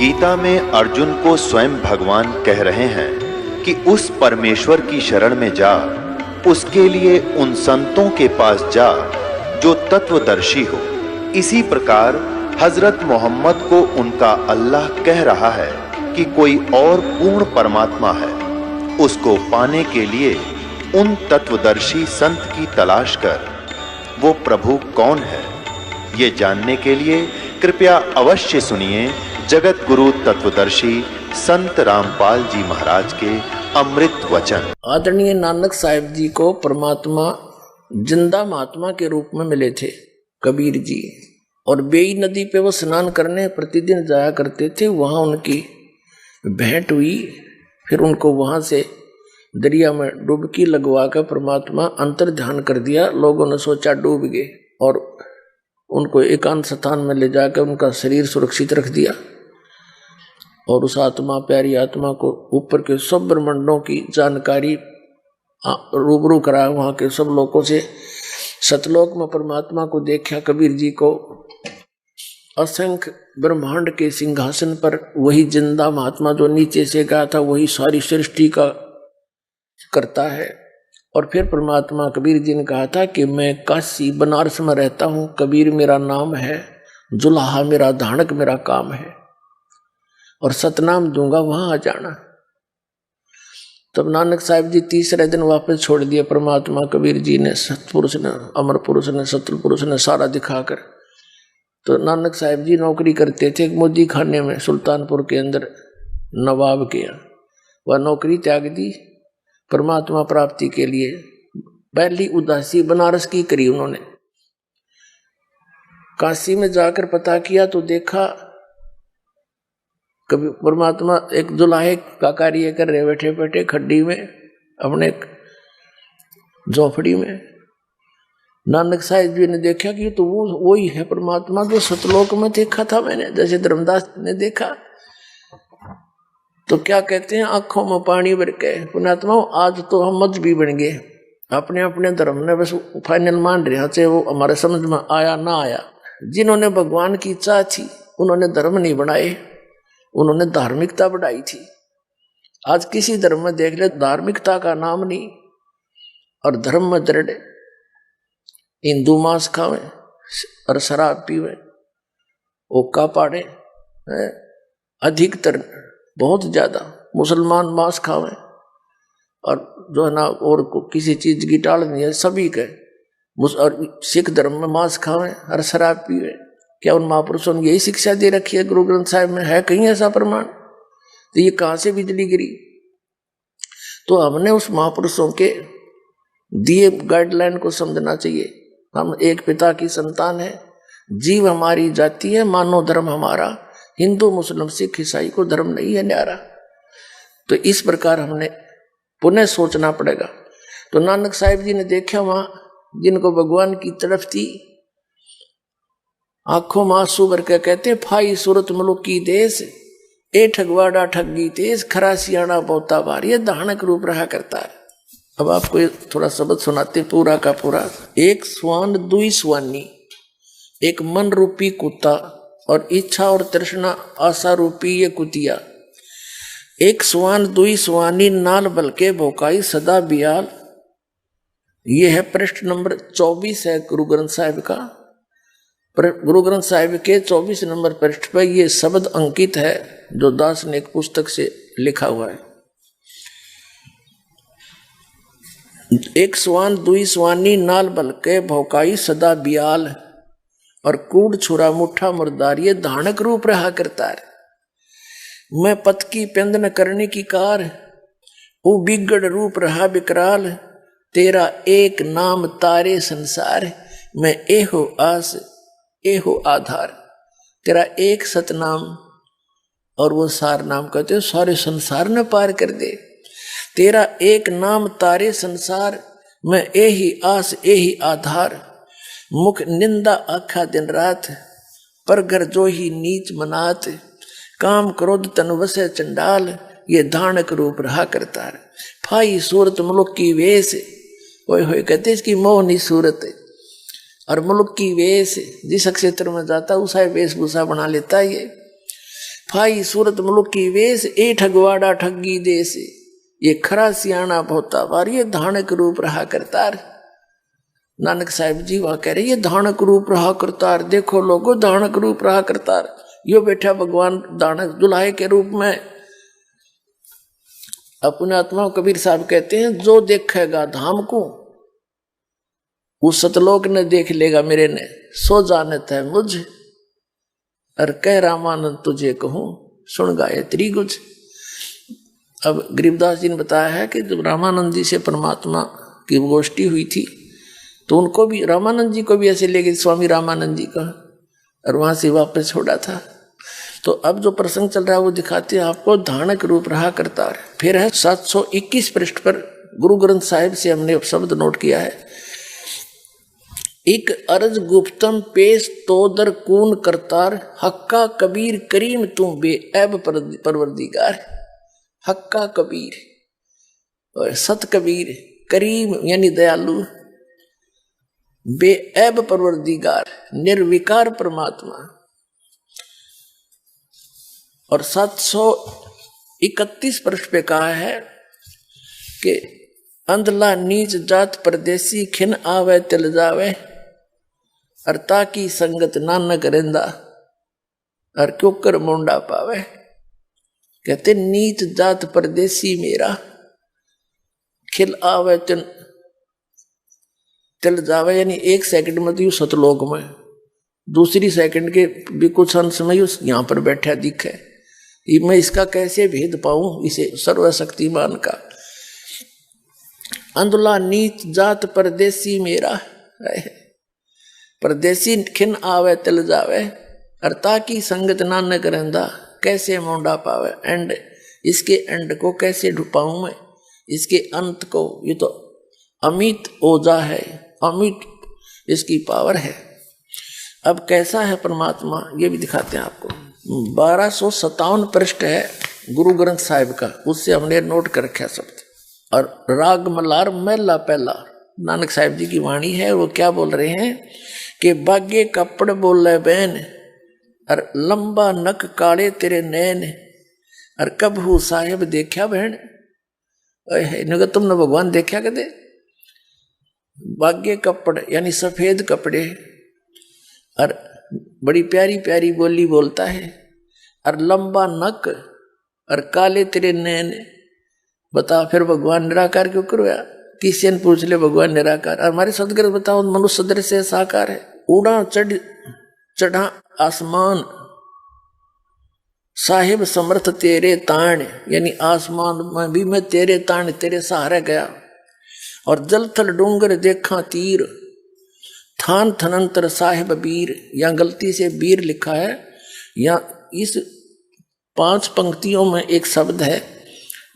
गीता में अर्जुन को स्वयं भगवान कह रहे हैं कि उस परमेश्वर की शरण में जा, उसके लिए उन संतों के पास जा जो तत्वदर्शी हो। इसी प्रकार हजरत मोहम्मद को उनका अल्लाह कह रहा है कि कोई और पूर्ण परमात्मा है, उसको पाने के लिए उन तत्वदर्शी संत की तलाश कर। वो प्रभु कौन है, ये जानने के लिए कृपया अवश्य सुनिए जगत गुरु तत्वदर्शी संत रामपाल जी महाराज के अमृत वचन। आदरणीय नानक साहिब जी को परमात्मा जिंदा महात्मा के रूप में मिले थे कबीर जी, और बेई नदी पे वो स्नान करने प्रतिदिन जाया करते थे। वहां उनकी भेंट हुई, फिर उनको वहां से दरिया में डुबकी लगवा कर परमात्मा अंतर ध्यान कर दिया। लोगों ने सोचा डूब गए, और उनको एकांत स्थान में ले जाकर उनका शरीर सुरक्षित रख दिया, और उस आत्मा, प्यारी आत्मा को ऊपर के सब ब्रह्मांडों की जानकारी रूबरू कराया वहां के सब लोगों से। सतलोक में परमात्मा को देखा कबीर जी को, असंख्य ब्रह्मांड के सिंहासन पर वही जिंदा महात्मा जो नीचे से गया था वही सारी सृष्टि का करता है। और फिर परमात्मा कबीर जी ने कहा था कि मैं काशी बनारस में रहता हूं, कबीर मेरा नाम है, जुलाहा मेरा धानक मेरा काम है, और सतनाम दूंगा, वहां आ जाना। तब नानक साहिब जी तीसरे दिन वापस छोड़ दिए परमात्मा कबीर जी ने, सतपुरुष ने, अमर पुरुष ने, सतल पुरुष ने सारा दिखाकर। तो नानक साहिब जी नौकरी करते थे मोदी खाने में, सुल्तानपुर के अंदर नवाब के यहाँ। वह नौकरी त्याग दी परमात्मा प्राप्ति के लिए। पहली उदासी बनारस की करी उन्होंने। काशी में जाकर पता किया तो देखा कभी परमात्मा एक जुलाहे का कार्य कर रहे बैठे बैठे खड्डी में अपने झोपड़ी में। नानक साहिब जी ने देखा कि तो वो ही है परमात्मा जो सतलोक में देखा था मैंने, जैसे धर्मदास ने देखा। तो क्या कहते हैं, आंखों में पानी भर के पुण्यात्मा आज तो हम मजहबी बन गए, अपने अपने धर्म ने बस फाइनल मान रहे, चाहे वो हमारे समझ में आया ना आया। जिन्होंने भगवान की इच्छा थी उन्होंने धर्म नहीं बनाए, उन्होंने धार्मिकता बढ़ाई थी। आज किसी धर्म में देख ले धार्मिकता का नाम नहीं, और धर्म में दृढ़ हिंदू मांस खावे और शराब पीवे, ओका पाड़े, अधिकतर बहुत ज्यादा मुसलमान मांस खावे, और जो है ना और को किसी चीज की टाल नहीं है, सभी के। और सिख धर्म में मांस खावे और शराब पीवे। क्या उन महापुरुषों ने यही शिक्षा दे रखी है गुरु ग्रंथ साहिब में? है कहीं ऐसा प्रमाण? तो ये कहां से बिजली गिरी? तो हमने उस महापुरुषों के दिए गाइडलाइन को समझना चाहिए। हम एक पिता की संतान है, जीव हमारी जाति है, मानव धर्म हमारा, हिंदू मुस्लिम सिख ईसाई को धर्म नहीं है न्यारा। तो इस प्रकार हमने पुनः सोचना पड़ेगा। तो नानक साहिब जी ने देखा वहां जिनको भगवान की तरफ थी, आंखों में आंसू भर के कहते फाई सूरत मुलुक की देश, ए ठगवाड़ा ठगी तेज, खरा सियाणा बोता बार, ये धानक रूप रहा करता है। अब आपको थोड़ा शब्द सुनाते पूरा का पूरा। एक स्वान दुई स्वानी, एक मन रूपी कुत्ता, और इच्छा और तृष्णा आशा रूपी ये कुतिया। एक स्वान दुई स्वानी, नाल बलके भोकाई सदा बियाल। ये है पृष्ठ नंबर 24 है गुरु ग्रंथ साहिब का। गुरु ग्रंथ साहिब के 24 नंबर पृष्ठ पर ये शब्द अंकित है जो दास ने एक पुस्तक से लिखा हुआ है। एक स्वान दुई स्वानी, नाल बलके भौकाई सदा बियाल, और कूड़ छुरा मुठा मुर्दार, ये धानक रूप रहा करता है। मैं पथ की पेंद न करने की कार, वो बिगड़ रूप रहा बिकराल, तेरा एक नाम तारे संसार, मैं एहो आस एहो आधार। तेरा एक सतनाम, और वो सार नाम कहते हो सारे संसार ने पार कर दे। तेरा एक नाम तारे संसार, मैं एही आस एही आधार। मुख निंदा आखा दिन रात, पर घर जो ही नीच मनात। काम क्रोध तन वसे चंडाल, ये धानक रूप रहा करता है। फाई सूरत मुलुक की वेश, होए होए कहते इसकी मोहनी सूरत, और मुल्क की वेश जिस क्षेत्र में जाता उसा वेशभूषा बना लेता है। ये फाई सूरत मुल्क की वेश ए ठगवाड़ा ठगी देश, ये खरा सियाना भोता बार, ये धानक रूप रहा करतार। नानक साहिब जी वहां कह रहे ये धानक रूप रहा करतार, देखो लोगो धानक रूप रहा करतार, यो बैठा भगवान धानक दुल्हे के रूप में। अपने आत्मा कबीर साहब कहते हैं जो देखेगा धाम को उस सतलोक ने देख लेगा मेरे ने, सो जानत है मुझ, और कह रामानंद तुझे कहूं सुन गायत्री गुज। अब गरीबदास जी ने बताया है कि जब रामानंद जी से परमात्मा की गोष्ठी हुई थी तो उनको भी, रामानंद जी को भी ऐसे ले गए स्वामी रामानंद जी का, और वहां से वापस छोड़ा था। तो अब जो प्रसंग चल रहा है वो दिखाते हैं आपको धानक रूप रहा करता है। फिर है 721 पृष्ठ पर गुरु ग्रंथ साहिब से हमने शब्द नोट किया है, एक अर्ज गुप्तम पेश तोदर कून करतार, हक्का कबीर करीम तुम बेऐब परवरदिगार। हक्का कबीर और सत कबीर, करीम यानी दयालु, बेऐब परवरदिगार निर्विकार परमात्मा। और 731 पृष्ठ पे कहा है कि अंधला नीच जात परदेसी खिन आवे तिल जावे, और ताकी संगत नानक रेंदा, और क्यों कर मुंडा पावे। कहते नीच जात परदेसी मेरा, खिल आवे तिल जावे, यानी एक सेकंड में तो यू सतलोक में, दूसरी सेकंड के भी कुछ अंश में यू यहां पर बैठा दिखे। मैं इसका कैसे भेद पाऊं इसे सर्वशक्तिमान का। अंधला नीच जात परदेसी मेरा, परदेसी खिन आवे तिल जावे, और ताकि संगत नानक रहंदा, कैसे मोंडा पावे। एंड इसके एंड को कैसे ढुपाऊं मैं, इसके अंत को। ये तो अमित ओजा है, अमित इसकी पावर है। अब कैसा है परमात्मा ये भी दिखाते हैं आपको। 1257 पृष्ठ है गुरु ग्रंथ साहिब का, उससे हमने नोट कर रखा शब्द। और राग मल्हार महला पहला नानक साहिब जी की वाणी है। वो क्या बोल रहे हैं कि बागे कपड़ बोले बैन, और लंबा नक काले तेरे नैन, और कबहू साहिब देखा बहन। इन्होंने तुमने भगवान देखा कदे। बागे कपड़ यानी सफेद कपड़े, और बड़ी प्यारी प्यारी बोली बोलता है, और लंबा नक, और काले तेरे नैन। बता फिर भगवान निराकार क्यों करवाया? किसी ने पूछ ले भगवान निराकार। और हमारे सदगुरु बताओ मनुष्य सदृश से साकार है। उड़ा चढ़ा आसमान साहिब समर्थ तेरे ताण, यानी आसमान में भी मैं तेरे ताण तेरे सहारे गया। और जल थल डूंगर देखा तीर, थान थनंतर साहिब बीर। यहाँ गलती से बीर लिखा है, या इस 5 पंक्तियों में एक शब्द है,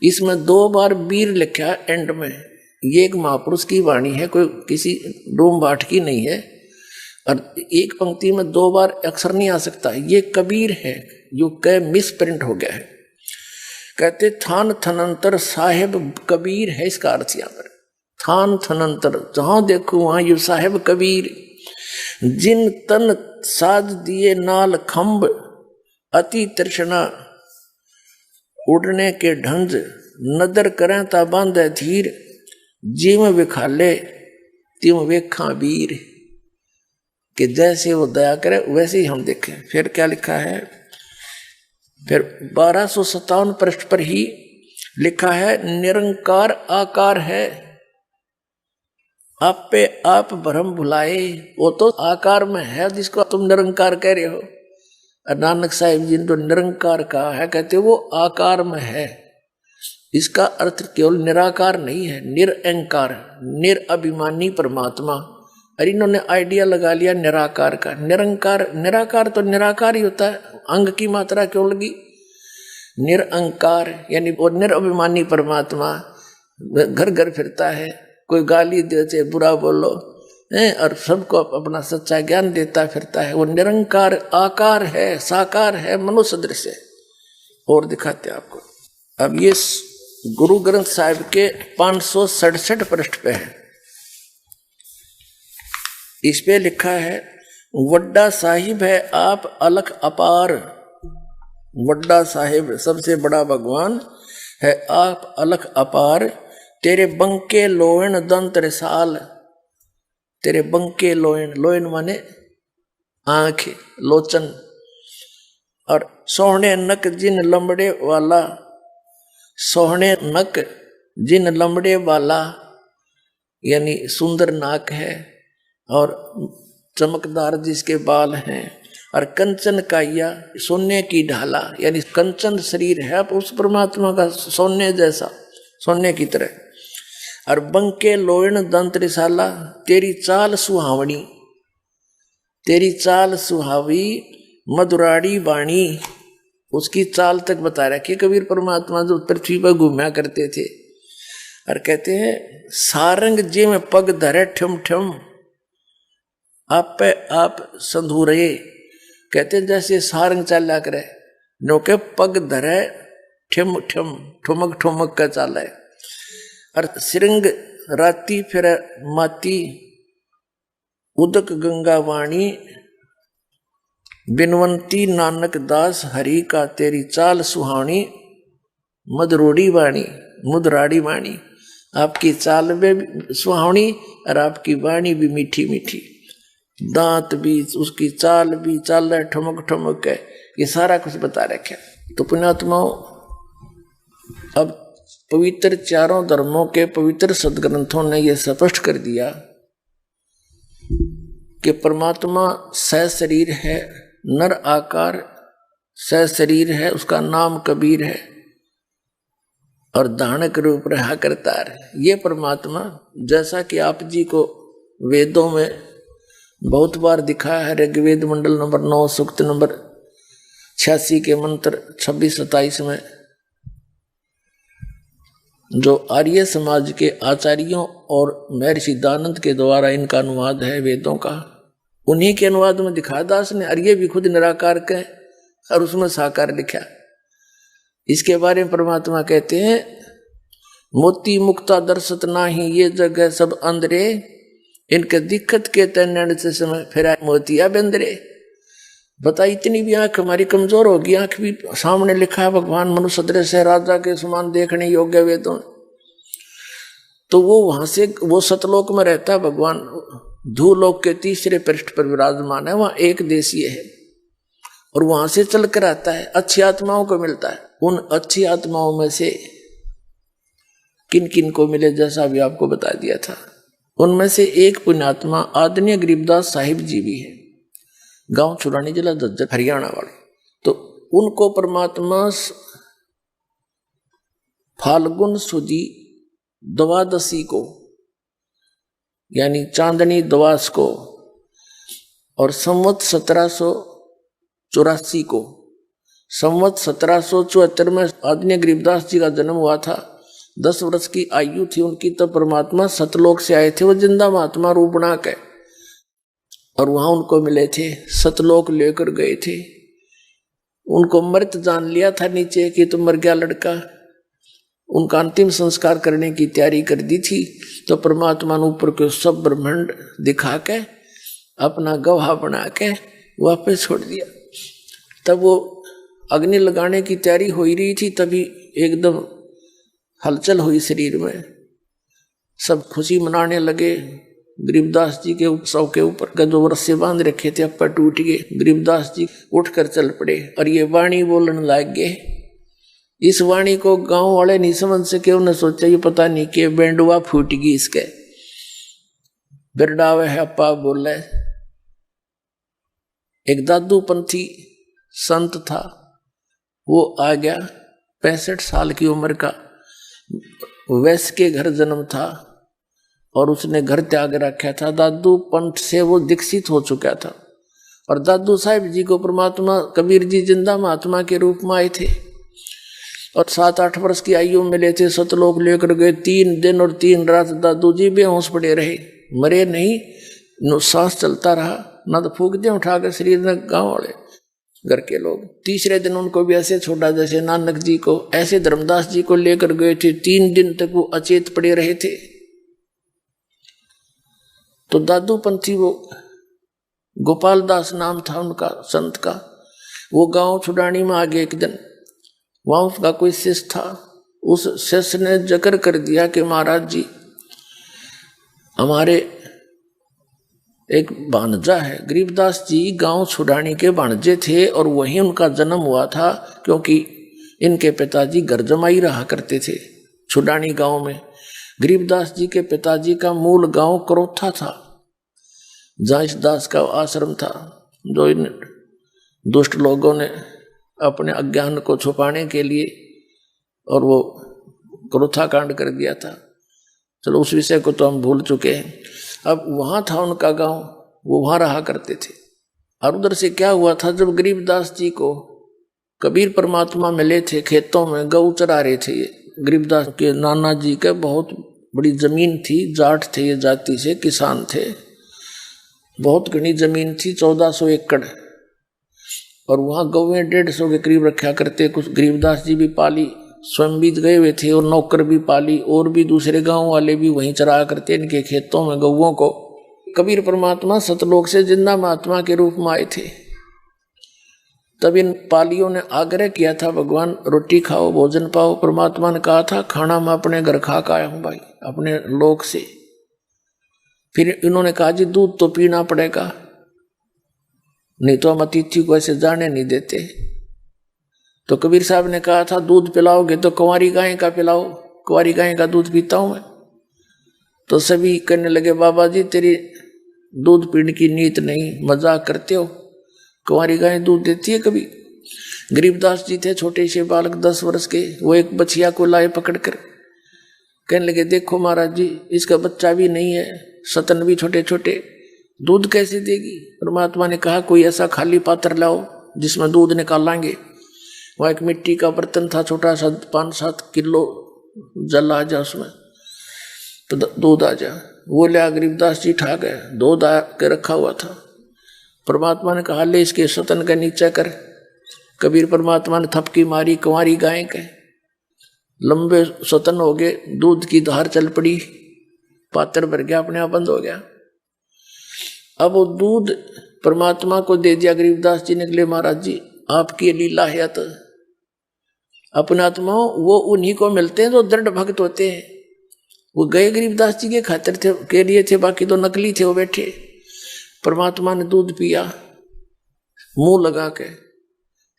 इसमें 2 बार बीर लिखा है एंड में। ये एक महापुरुष की वाणी है, कोई किसी डूम भाट की नहीं है। और एक पंक्ति में 2 बार अक्षर नहीं आ सकता। ये कबीर है जो क मिस प्रिंट हो गया है। कहते थान थनंतर साहिब कबीर है इसका अर्थ। यहाँ पर थान थनंतर जहां देखो वहां यू साहिब कबीर। जिन तन साज दिए नाल खम्ब, अति तृष्णा उड़ने के ढंज। नदर करें ता बांधे धीर, जिम विखाले तिम वेखा वीर। कि जैसे वो दया करे वैसे ही हम देखें। फिर क्या लिखा है, फिर 1257 पृष्ठ पर ही लिखा है, निरंकार आकार है आप पे आप भ्रम भुलाए। वो तो आकार में है जिसको तुम निरंकार कह रहे हो। नानक साहिब जी ने तो निरंकार कहा है, कहते वो आकार में है। इसका अर्थ केवल निराकार नहीं है, निरअंकार, निरअभिमानी परमात्मा। और इन्होंने आइडिया लगा लिया निराकार का। निरंकार, निराकार तो निराकार ही होता है, अंग की मात्रा क्यों लगी? निरअंकार यानी वो निरअभिमानी परमात्मा घर घर फिरता है, कोई गाली देते बुरा बोलो और सबको अपना सच्चा ज्ञान देता फिरता है। वो निरंकार आकार है, साकार है, मनुष्य दृश्य। और दिखाते आपको। अब ये गुरु ग्रंथ साहिब के 567 पृष्ठ पे है। इस पे लिखा है, वड्डा साहिब है आप अलख अपार। बड़ा साहिब सबसे बड़ा भगवान है आप अलख अपार, तेरे बंके लोयन दंत रिसाल। तेरे बंके लोयन, लोयन माने आंख, लोचन, और सोहने नक जिन लंबड़े वाला, सोहने नक जिन लंबड़े वाला यानी सुंदर नाक है और चमकदार जिसके बाल हैं, और कंचन काया सोने की ढाला यानी कंचन शरीर है उस परमात्मा का सोने जैसा, सोने की तरह। और बंके लोयन दंत रिसाला, तेरी चाल सुहावनी, तेरी चाल सुहावी मधुराड़ी बाणी, उसकी चाल तक बता रखी कबीर परमात्मा जो पृथ्वी पर घूमया करते थे। और कहते हैं सारंग जे में पग धरे ठम ठम, आप पे आप संधूरे, कहते हैं जैसे सारंग चाल्या करे, नोके पग धरे ठम ठम, ठुमक ठुमक का चाल है। और सिरंग राती फिर माती, उदक गंगा वाणी, बिनवंती नानक दास हरि का, तेरी चाल सुहानी मधुरोड़ी वाणी, मुदराड़ी वाणी, आपकी चाल में सुहावनी और आपकी वाणी भी मीठी मीठी, दांत भी, उसकी चाल भी, चाल है ठुमक ठुमक है, ये सारा कुछ बता रखा। तो पुण्यात्माओं, अब पवित्र चारों धर्मों के पवित्र सदग्रंथों ने यह स्पष्ट कर दिया कि परमात्मा सहशरीर है, नर आकार सहशरीर है, उसका नाम कबीर है और धानक रूप रहा करता है। ये परमात्मा जैसा कि आप जी को वेदों में बहुत बार दिखा है, ऋग्वेद मंडल नंबर 9 सूक्त नंबर 86 के मंत्र 26-27 में, जो आर्य समाज के आचार्यों और महर्षि दानंद के द्वारा इनका अनुवाद है वेदों का, उन्हीं के अनुवाद में दिखा दास ने, और ये भी खुद निराकार के और उसमें साकार लिखा। इसके बारे में परमात्मा कहते हैं मोती मुक्ता दर्शत नाही, ये जगह सब अंदरे, इनके दिक्कत के तैन से समय फिर मोतिया बंदरे। बता इतनी भी आंख हमारी कमजोर होगी, आंख भी सामने लिखा है भगवान मनुष्य सदृश है, राजा के समान देखने योग्य वेदों, तो वो वहां से वो सतलोक में रहता है भगवान, धूलोक के तीसरे पृष्ठ पर विराजमान है, वहां एक देशीय है और वहां से चल कर आता है, अच्छी आत्माओं को मिलता है। उन अच्छी आत्माओं में से किन किन को मिले जैसा भी आपको बता दिया था, उनमें से एक पुण्यात्मा आदरणीय गरीबदास साहिब जी भी है, गांव चुरानी जिला झज्जर हरियाणा वाले। तो उनको परमात्मा फाल्गुन सुदी द्वादशी को यानी चांदनी द्वास को और संवत 1784 को, संवत 1774 में आदरणीय गरीबदास जी का जन्म हुआ था। 10 वर्ष की आयु थी उनकी, तब परमात्मा सतलोक से आए थे, वो जिंदा महात्मा रूप बना के, और वहां उनको मिले थे, सतलोक लेकर गए थे। उनको मृत जान लिया था नीचे कि तो मर गया लड़का, उनका अंतिम संस्कार करने की तैयारी कर दी थी। तो परमात्मा ने ऊपर के सब ब्रह्मांड दिखा के अपना गवाह बना के वापस छोड़ दिया। तब वो अग्नि लगाने की तैयारी हो ही रही थी, तभी एकदम हलचल हुई शरीर में, सब खुशी मनाने लगे। गरीबदास जी के उत्सव के ऊपर गजो रस्से बांध रखे थे, अब पर टूट गए। गरीबदास जी उठकर चल पड़े और ये वाणी बोलने लग गए। इस वाणी को गांव वाले नहीं समझ सके, उन्हें सोचा ये पता नहीं कि बेंडुआ फूट गई इसके, बिरडावे है अपा बोले। एक दादू पंथी संत था, वो आ गया, 65 साल की उम्र का, वैश्य के घर जन्म था और उसने घर त्याग रखा था। दादू पंथ से वो दीक्षित हो चुका था और दादू साहिब जी को परमात्मा कबीर जी जिंदा महात्मा के रूप में आए थे और 7-8 वर्ष की आयु में मिले थे। सतलोक लेकर गए। 3 दिन और 3 रात दादू जी बेहोश पड़े रहे, मरे नहीं, सांस चलता रहा, ना तो फूक दिया उठा कर शरीर में गाँव वाले घर के लोग। तीसरे दिन उनको भी ऐसे छोड़ा जैसे नानक जी को, ऐसे धर्मदास जी को लेकर गए थे। 3 दिन तक वो अचेत पड़े रहे थे। तो दादू पंथी, वो गोपाल दास नाम था उनका संत का, वो गांव छुड़ानी में आगे एक दिन वहां उसका कोई शिष्य था। उस शिष्य ने जिक्र कर दिया कि महाराज जी हमारे एक भांजा है। गरीबदास जी गांव छुड़ानी के भांजे थे और वहीं उनका जन्म हुआ था, क्योंकि इनके पिताजी घर जमाई रहा करते थे छुड़ानी गांव में। गरीबदास जी के पिताजी का मूल गांव करोथा था, जहाँ इस दास का आश्रम था, जो इन दुष्ट लोगों ने अपने अज्ञान को छुपाने के लिए और वो क्रोथा कांड कर दिया था। चलो उस विषय को तो हम भूल चुके हैं। अब वहाँ था उनका गांव, वो वहाँ रहा करते थे। और उधर से क्या हुआ था, जब गरीबदास जी को कबीर परमात्मा मिले थे, खेतों में गऊ चरा रहे थे। गरीबदास के नाना जी के बहुत बड़ी जमीन थी, जाट थे ये, जाति से किसान थे, बहुत घनी जमीन थी, 1400 एकड़। और वहाँ गौएं 150 के करीब रखा करते। कुछ गरीबदास जी भी पाली, स्वयं भी गए हुए थे, और नौकर भी पाली, और भी दूसरे गांव वाले भी वहीं चराया करते इनके खेतों में गौओं को। कबीर परमात्मा सतलोक से जिंदा महात्मा के रूप में आए थे। तब इन पालियों ने आग्रह किया था, भगवान रोटी खाओ, भोजन पाओ। परमात्मा ने कहा था, खाना मैं अपने घर खा के आया हूं भाई, अपने लोक से। फिर इन्होंने कहा, जी दूध तो पीना पड़ेगा, नहीं तो हम अतिथि को ऐसे जाने नहीं देते। तो कबीर साहब ने कहा था, दूध पिलाओगे तो कुंवारी गाय का पिलाओ, कुंवारी गाय का दूध पीता हूं मैं। तो सभी कहने लगे, बाबा जी तेरी दूध पीने की नीयत नहीं, मजाक करते हो, कुंवारी गाय दूध देती है कभी। गरीबदास जी थे छोटे से बालक 10 वर्ष के, वो एक बछिया को लाए पकड़कर, कहने लगे, देखो महाराज जी इसका बच्चा भी नहीं है, सतन भी छोटे छोटे, दूध कैसे देगी। परमात्मा ने कहा, कोई ऐसा खाली पात्र लाओ जिसमें दूध निकालेंगे। वहाँ एक मिट्टी का बर्तन था छोटा सा, 5-7 किलो जल आ जा उसमें तो दूध आ जा। वो लिया, गरीबदास जी ठा गए, दूध आ के रखा हुआ था। परमात्मा ने कहा, ले इसके सतन का नीचा कर। कबीर परमात्मा ने थपकी मारी, कुंवारी गाय के लंबे सतन हो गए, दूध की धार चल पड़ी, पात्र भर गया, अपने आप बंद हो गया। अब वो दूध परमात्मा को दे दिया। गरीबदास जी निकले, महाराज जी आपकी लीला है। तो अपने आत्मा वो उन्हीं को मिलते हैं जो दृढ़ भक्त होते हैं। वो गए गरीबदास जी के खातिर थे, के लिए थे, बाकी तो नकली थे वो बैठे। परमात्मा ने दूध पिया, मुंह लगा के,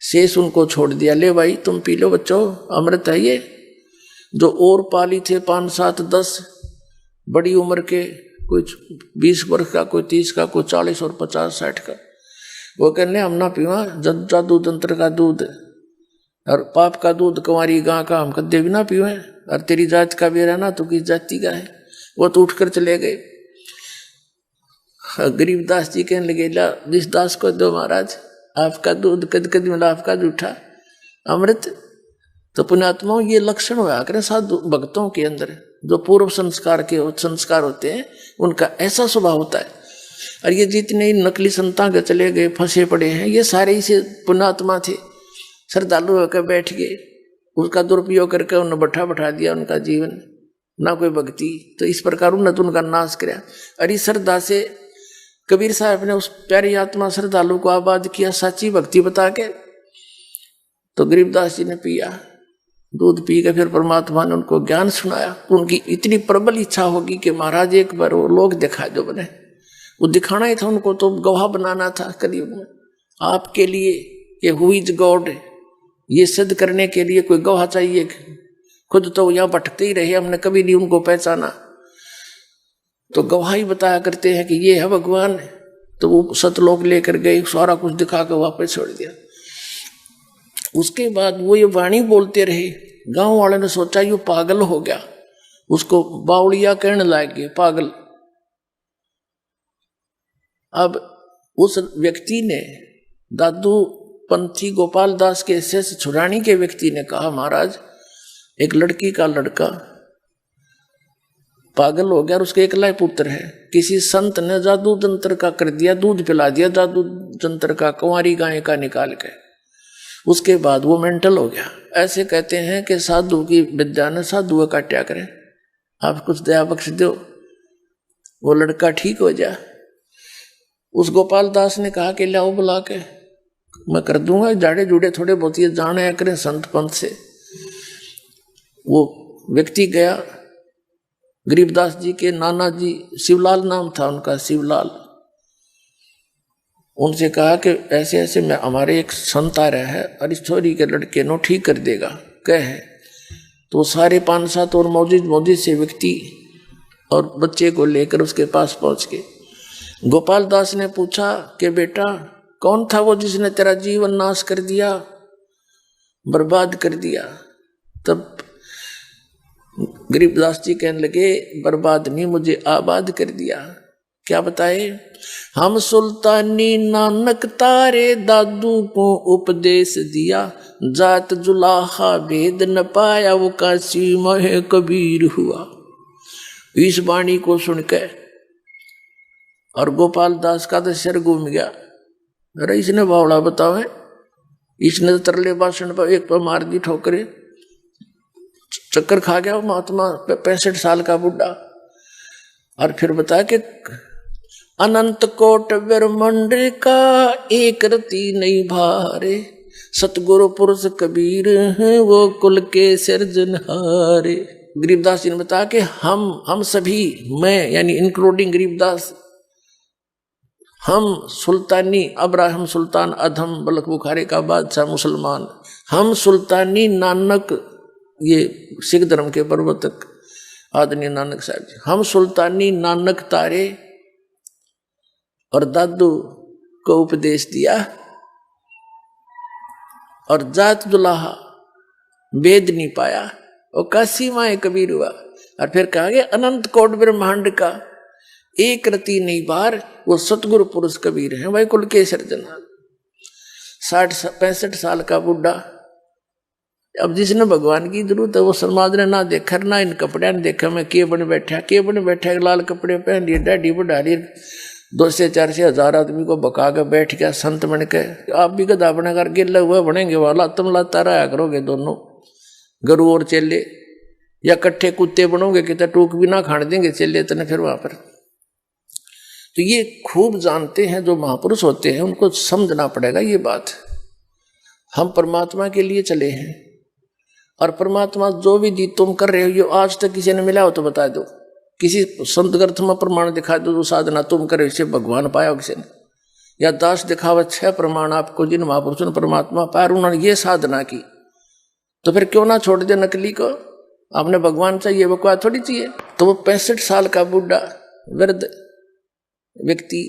शेष उनको छोड़ दिया, ले भाई तुम पी लो बच्चों, अमृत है ये। जो और पाली थे 5, 7, 10 बड़ी उम्र के, कुछ 20 वर्ष का, कोई 30 का, कोई 40 और 50, 60 का, वो कहने हम ना पीवा जादू तंत्र का दूध और पाप का दूध, कुंवारी गां का हम कदे भी ना पीवे। और तेरी जात का भी रहना, तो किस जाति का है। वो तो उठकर चले गए। गरीबदास जी कहने लगे, ला जिस दास को दो महाराज, आपका दूध कद कद मिला, आपका जूठा अमृत। तो पुण्यात्माओं ये लक्षण होया करें साधु भक्तों के अंदर, जो पूर्व संस्कार होते हैं, उनका ऐसा स्वभाव होता है। और ये जितने नकली संतां के चले गए, फंसे पड़े हैं, ये सारे इसे पुण्यात्मा थे, श्रद्धालु होकर बैठ गए, उसका दुरुपयोग करके उन्हें बैठा दिया उनका जीवन, ना कोई भक्ति। तो इस प्रकार उन्होंने उनका नाश किया। और इस श्रद्धा से कबीर साहब ने उस प्यारी आत्मा श्रद्धालु को आबाद किया, सच्ची भक्ति बता के। तो गरीबदास जी ने पिया, दूध पी के फिर परमात्मा ने उनको ज्ञान सुनाया। उनकी इतनी प्रबल इच्छा होगी कि महाराज एक बार वो लोग दिखा दो बने। वो दिखाना ही था उनको, तो गवाह बनाना था कलयुग में आपके लिए कि हु इज गॉड, ये सिद्ध करने के लिए कोई गवाह चाहिए। खुद तो यहाँ भटकते ही रहे, हमने कभी नहीं उनको पहचाना। तो गवाही बताया करते हैं कि ये है भगवान। तो वो सतलोक लेकर गए, सारा कुछ दिखा के वापस छोड़ दिया। उसके बाद वो ये वाणी बोलते रहे। गांव वाले ने सोचा ये पागल हो गया, उसको बावड़िया कहने लग गए, पागल। अब उस व्यक्ति ने, दादू पंथी गोपाल दास के शिष्य छुड़ानी के व्यक्ति ने कहा, महाराज एक लड़की का लड़का पागल हो गया और उसके एकला पुत्र है, किसी संत ने जादू तंत्र का कर दिया, दूध पिला दिया जादू तंत्र का, कुंवारी गाय का निकाल के। उसके बाद वो मेंटल हो गया। ऐसे कहते हैं कि साधु की विद्या ने साधु काट्या करे। आप कुछ दया बख्श दो, वो लड़का ठीक हो जाए। उस गोपाल दास ने कहा कि लाओ बुला के, मैं कर दूंगा, जाड़े जुड़े थोड़े बहुत ये जाने करें संत पंथ से। वो व्यक्ति गया, गरीबदास जी के नाना जी, शिवलाल नाम था उनका, शिवलाल, उनसे कहा कि ऐसे ऐसे मैं हमारे एक संत आ रहा है और इस छोरी के लड़के नो ठीक कर देगा, कह है। तो सारे 5-7 और मौजूद से व्यक्ति और बच्चे को लेकर उसके पास पहुंच के गोपाल दास ने पूछा कि बेटा कौन था वो जिसने तेरा जीवन नाश कर दिया, बर्बाद कर दिया? तब गरीबदास जी कहने लगे, बर्बाद नहीं, मुझे आबाद कर दिया। क्या बताए? हम सुल्तानी नानक तारे दादू को उपदेश दिया, जात जुलाहा भेद न पाया वो काशी में कबीर हुआ। इस वाणी को सुनकर और गोपाल दास का तो सिर घूम गया। अरे इसने बावड़ा बताओ, इसने तो तरले भाषण पर एक पर मार दी ठोकरे, चक्कर खा गया वो महात्मा 65 साल का बुढ़ा। और फिर बता के अनंत कोट ब्रह्मांड का एक रति नहीं भारे, सतगुरु पुरुष कबीर हैं वो कुल के सिरजनहारे। गरीबदास जी ने बताया कि हम सभी, मैं यानी इंक्लूडिंग गरीबदास, हम सुल्तानी अब्राहम सुल्तान अधम बलख बुखारे का बादशाह मुसलमान, हम सुल्तानी नानक, ये सिख धर्म के प्रवर्तक आदरणीय नानक साहब जी, हम सुल्तानी नानक तारे और दादू को उपदेश दिया और जात दुलाहा वेद नहीं पाया और काशी माए कबीर हुआ। और फिर कहा गया अनंत कोट ब्रह्मांड का एक रति नहीं बार वो सतगुरु पुरुष कबीर हैं भाई कुल के सिरजनहार। 65 साल का बुढ़ा, अब जिसने भगवान की जरूरत है वो समाज ने ना देखा, ना इन कपड़े ने देखा, मैं के बन बैठा लाल कपड़े पहन लिए, डाढ़ी बढ़ा ली, 2 से 4 से 1000 आदमी को बका कर बैठ गया संत बन के। आप भी गधा बना कर गिल्ला हुआ बनेंगे, वाला तुम लाता रहा करोगे दोनों गरु और चेले, या कट्ठे कुत्ते बनोगे कि टूक भी ना खाने देंगे चेले तने फिर वहां पर। तो ये खूब जानते हैं जो महापुरुष होते हैं, उनको समझना पड़ेगा ये बात। हम परमात्मा के लिए चले हैं और परमात्मा जो भी दी तुम कर रहे हो, ये आज तक किसी ने मिला हो तो बता दो, किसी संत ग्रंथ में प्रमाण दिखा दो जो साधना तुम करे इससे भगवान पाया किसी ने, या दास दिखावा 6 प्रमाण आपको जिन महापुरुषों ने परमात्मा पाया उन्होंने ये साधना की, तो फिर क्यों ना छोड़ दे नकली को? आपने भगवान चाहिए, बकवास थोड़ी चाहिए। तो वो 65 साल का बुढ़ा वृद्ध व्यक्ति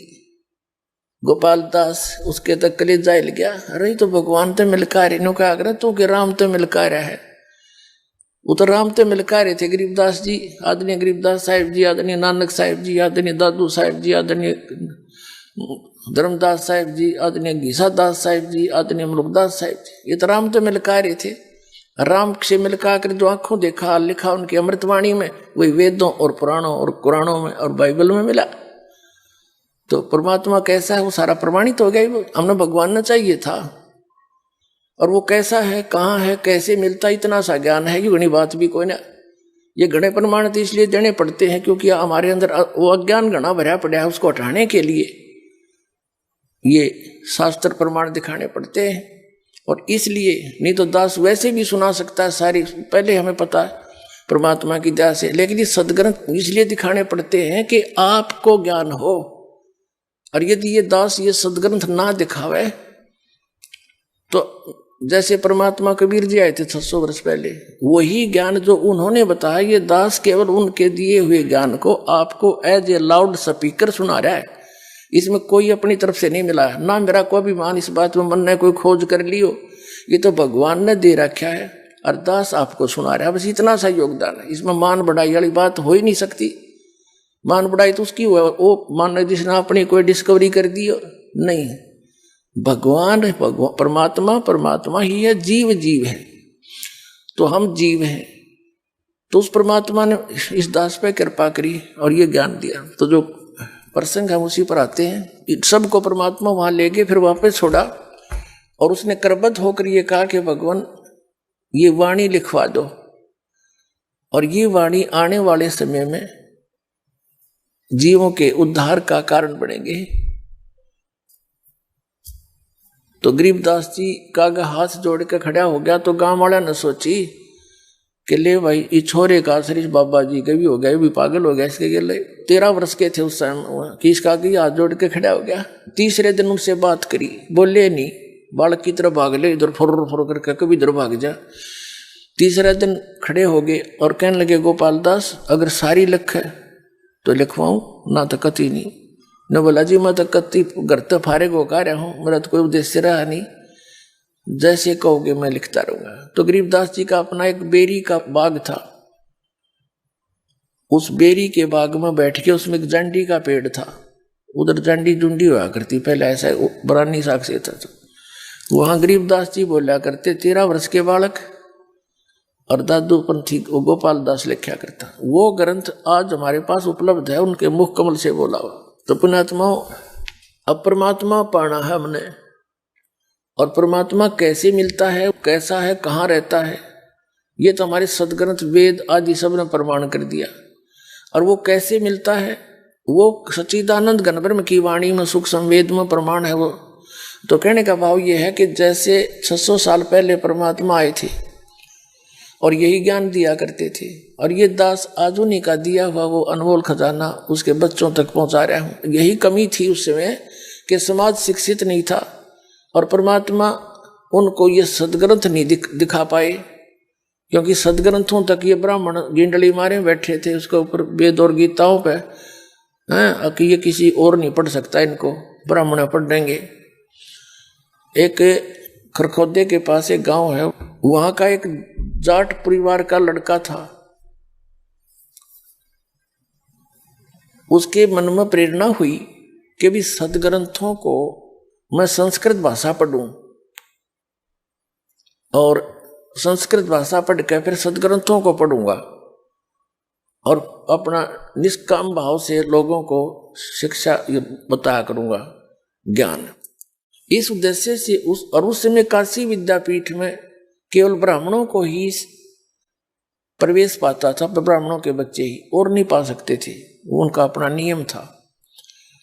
गोपाल दास उसके तक कलेजा हिल गया। अरे तो भगवान तो मिलका रहे नो क्या करे तू, कि राम तो मिलका रहा है, वो तो राम तो मिलका रहे थे। गरीबदास जी, आदरणीय गरीबदास साहिब जी, आदरणीय नानक साहिब जी, आदरणीय दादू साहिब जी, आदरणीय धर्मदास साहिब जी, आदरणीय घीसा दास साहिब जी, आदरणीय मुलुकदास साहिब जी, ये तो राम तो मिलका रहे थे। राम से मिलका कर जो आंखों देखा लिखा उनकी अमृतवाणी में, वही वेदों और पुराणों और कुरानों में और बाइबल में मिला। तो परमात्मा कैसा है वो सारा प्रमाणित हो गया। हमने भगवान न चाहिए था, और वो कैसा है, कहाँ है, कैसे मिलता, इतना सा ज्ञान है कि घनी बात भी कोई ना। ये घने प्रमाणित इसलिए देने पड़ते हैं क्योंकि हमारे अंदर वो अज्ञान घना भरा पड़ा है, उसको हटाने के लिए ये शास्त्र प्रमाण दिखाने पड़ते हैं। और इसलिए नहीं तो दास वैसे भी सुना सकता है सारी, पहले हमें पता है परमात्मा की दया से, लेकिन ये सदग्रंथ इसलिए दिखाने पड़ते हैं कि आपको ज्ञान हो। और यदि ये दास ये सदग्रंथ ना दिखावे तो जैसे परमात्मा कबीर जी आए थे 600 वर्ष पहले, वही ज्ञान जो उन्होंने बताया ये दास केवल उनके दिए हुए ज्ञान को आपको एज ए लाउड स्पीकर सुना रहा है। इसमें कोई अपनी तरफ से नहीं मिला है, ना मेरा कोई अभिमान इस बात में मन ने कोई खोज कर लियो, ये तो भगवान ने दे रखा है और दास आपको सुना रहा है, बस इतना सा योगदान है। इसमें मान बढ़ाई वाली बात हो ही नहीं सकती। मान बढ़ाई तो उसकी हुआ, वो मान जिसने अपनी कोई डिस्कवरी कर दी नहीं। भगवान परमात्मा ही है, जीव है, तो हम जीव हैं। तो उस परमात्मा ने इस दास पे कृपा करी और ये ज्ञान दिया। तो जो प्रसंग हम उसी पर आते हैं, सबको परमात्मा वहां ले गए, फिर वापस छोड़ा और उसने करबद्ध होकर ये कहा कि भगवान ये वाणी लिखवा दो, और ये वाणी आने वाले समय में जीवों के उद्धार का कारण बनेंगे। तो गरीबदास जी का हाथ जोड़ के खड़ा हो गया। तो गांव वाला ने सोची कि ले भाई ये छोरे का शरीर बाबा जी के भी हो गया, ये भी पागल हो गया, इसके गिले 13 वर्ष के थे उस टाइम। किसका की हाथ जोड़ के खड़ा हो गया। तीसरे दिन उनसे बात करी, बोले नहीं, बालक की तरफ भाग ले, इधर फुर फुर करके कभी इधर भाग जा। तीसरे दिन खड़े हो गए और कहने लगे गोपाल दास अगर सारी लिख है तो लिखवाऊं, ना तो कती नहीं। न बोला जी मैं तो कत्ती घर तो फारे को कह रहा हूँ, मेरा तो कोई उद्देश्य रहा नहीं, जैसे कहोगे मैं लिखता रहूंगा। तो गरीबदास जी का अपना एक बेरी का बाग था। उस बेरी के बाग में बैठ के उसमें एक जंडी का पेड़ था, उधर जंडी जुंडी हुआ करती पहले, ऐसा बरानी साग से था। वहां गरीबदास जी बोला करते 13 वर्ष के बालक और दादू पंथी गोपाल दास लिखा करता। वो ग्रंथ आज हमारे पास उपलब्ध है, उनके मुख कमल से बोला हुआ। तो पुण्यात्माओं, अब परमात्मा पाना है हमने, और परमात्मा कैसे मिलता है, कैसा है, कहाँ रहता है, ये तो हमारे सदग्रंथ वेद आदि सब ने प्रमाण कर दिया। और वो कैसे मिलता है, वो सच्चिदानंद घन ब्रह्म की वाणी में सुख संवेद में प्रमाण है वो। तो कहने का भाव ये है कि जैसे 600 साल पहले परमात्मा आए थे और यही ज्ञान दिया करते थे, और ये दास आज उन्हीं का दिया हुआ वो अनमोल खजाना उसके बच्चों तक पहुंचा रहा हूं। यही कमी थी उस समय कि समाज शिक्षित नहीं था और परमात्मा उनको ये सदग्रंथ नहीं दिखा पाए, क्योंकि सदग्रंथों तक ये ब्राह्मण गिंडली मारे बैठे थे उसके ऊपर वेद और गीताओं पे हैं कि ये किसी और नहीं पढ़ सकता, इनको ब्राह्मण पढ़ देंगे। एक खरखोदे के पास एक गांव है, वहां का एक जाट परिवार का लड़का था। उसके मन में प्रेरणा हुई कि भी सदग्रंथों को मैं संस्कृत भाषा पढ़ूं, और संस्कृत भाषा पढ़ के फिर सदग्रंथों को पढ़ूंगा और अपना निष्काम भाव से लोगों को शिक्षा बताया करूंगा, ज्ञान। इस उद्देश्य से उस समय काशी विद्यापीठ में केवल ब्राह्मणों को ही प्रवेश पाता था, ब्राह्मणों के बच्चे ही, और नहीं पा सकते थे, वो उनका अपना नियम था,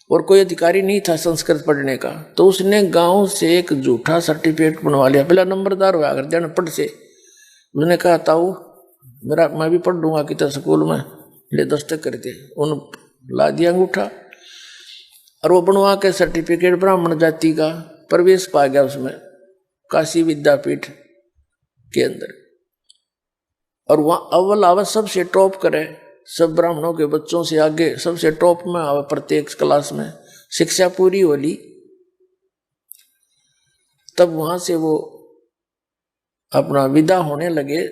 और कोई अधिकारी नहीं था संस्कृत पढ़ने का। तो उसने गांव से एक झूठा सर्टिफिकेट बनवा लिया, पहला नंबरदार हुआ कर दिया पढ़ से। उसने कहा ताऊ मेरा मैं भी पढ़ लूंगा कितना स्कूल में, ले दस्तक कर दे। उन ला दिया अंगूठा और वो बनवा के सर्टिफिकेट ब्राह्मण जाति का प्रवेश पा गया उसमें, काशी विद्यापीठ के अंदर। और वहाँ अव्वल आवा सबसे टॉप करे, सब ब्राह्मणों के बच्चों से आगे सबसे टॉप में आवा प्रत्येक क्लास में। शिक्षा पूरी हो ली, तब वहां से वो अपना विदा होने लगे।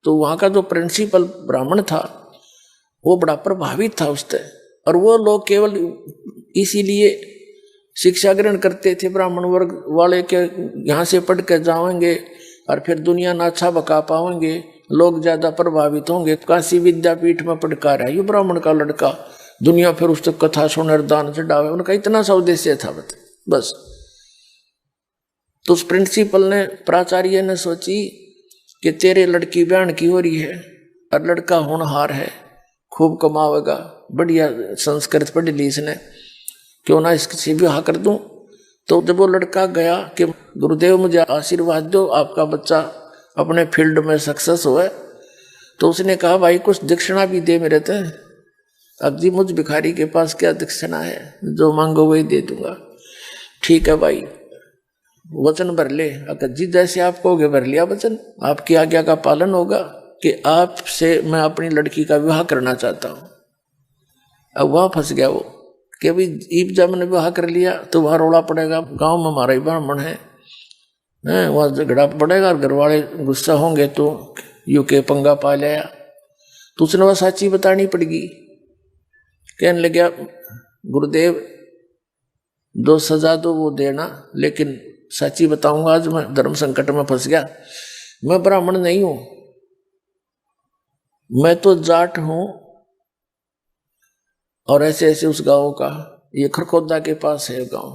तो वहां का जो प्रिंसिपल ब्राह्मण था वो बड़ा प्रभावित था उससे, और वो लोग केवल इसीलिए शिक्षा ग्रहण करते थे ब्राह्मण वर्ग वाले के यहाँ से पढ़ के जाएंगे और फिर दुनिया ना अच्छा बका पाएंगे, लोग ज्यादा प्रभावित होंगे। काशी विद्यापीठ में पढ़कर है ये ब्राह्मण का लड़का, दुनिया फिर उस तक कथा सुनर दान चढ़ावे, उनका इतना सा उद्देश्य था बस। तो उस प्रिंसिपल ने, प्राचार्य ने सोची कि तेरे लड़की बहन की हो रही है और लड़का होनहार है, खूब कमावेगा, बढ़िया संस्कृत पढ़ ली इसने, क्यों ना इससे ब्याह कर दूं। तो जब वो लड़का गया कि गुरुदेव मुझे आशीर्वाद दो, आपका बच्चा अपने फील्ड में सक्सेस हुआ, तो उसने कहा भाई कुछ दक्षिणा भी दे मेरे थे। अब जी मुझ भिखारी के पास क्या दक्षिणा है, जो मांगो वही दे दूंगा। ठीक है भाई, वचन भर ले। अगर जी जैसे आप कहोगे भर लिया वचन, आपकी आज्ञा का पालन होगा कि आपसे मैं अपनी लड़की का विवाह करना चाहता हूं। अब वहां फंस गया वो कि अभी ईब जब मैंने विवाह कर लिया तो वहां रोड़ा पड़ेगा, गांव में हमारा ही ब्राह्मण है, वहां झगड़ा पड़ेगा और घर वाले गुस्सा होंगे तो यूके पंगा पा लिया। तो उसने वह साची बतानी पड़ेगी। कहने लगा गुरुदेव दो सजा दो वो देना, लेकिन सच्ची बताऊंगा आज मैं धर्म संकट में फंस गया। मैं ब्राह्मण नहीं हूं, मैं तो जाट हूं, और ऐसे ऐसे उस गांव का, ये खरखोदा के पास है गांव,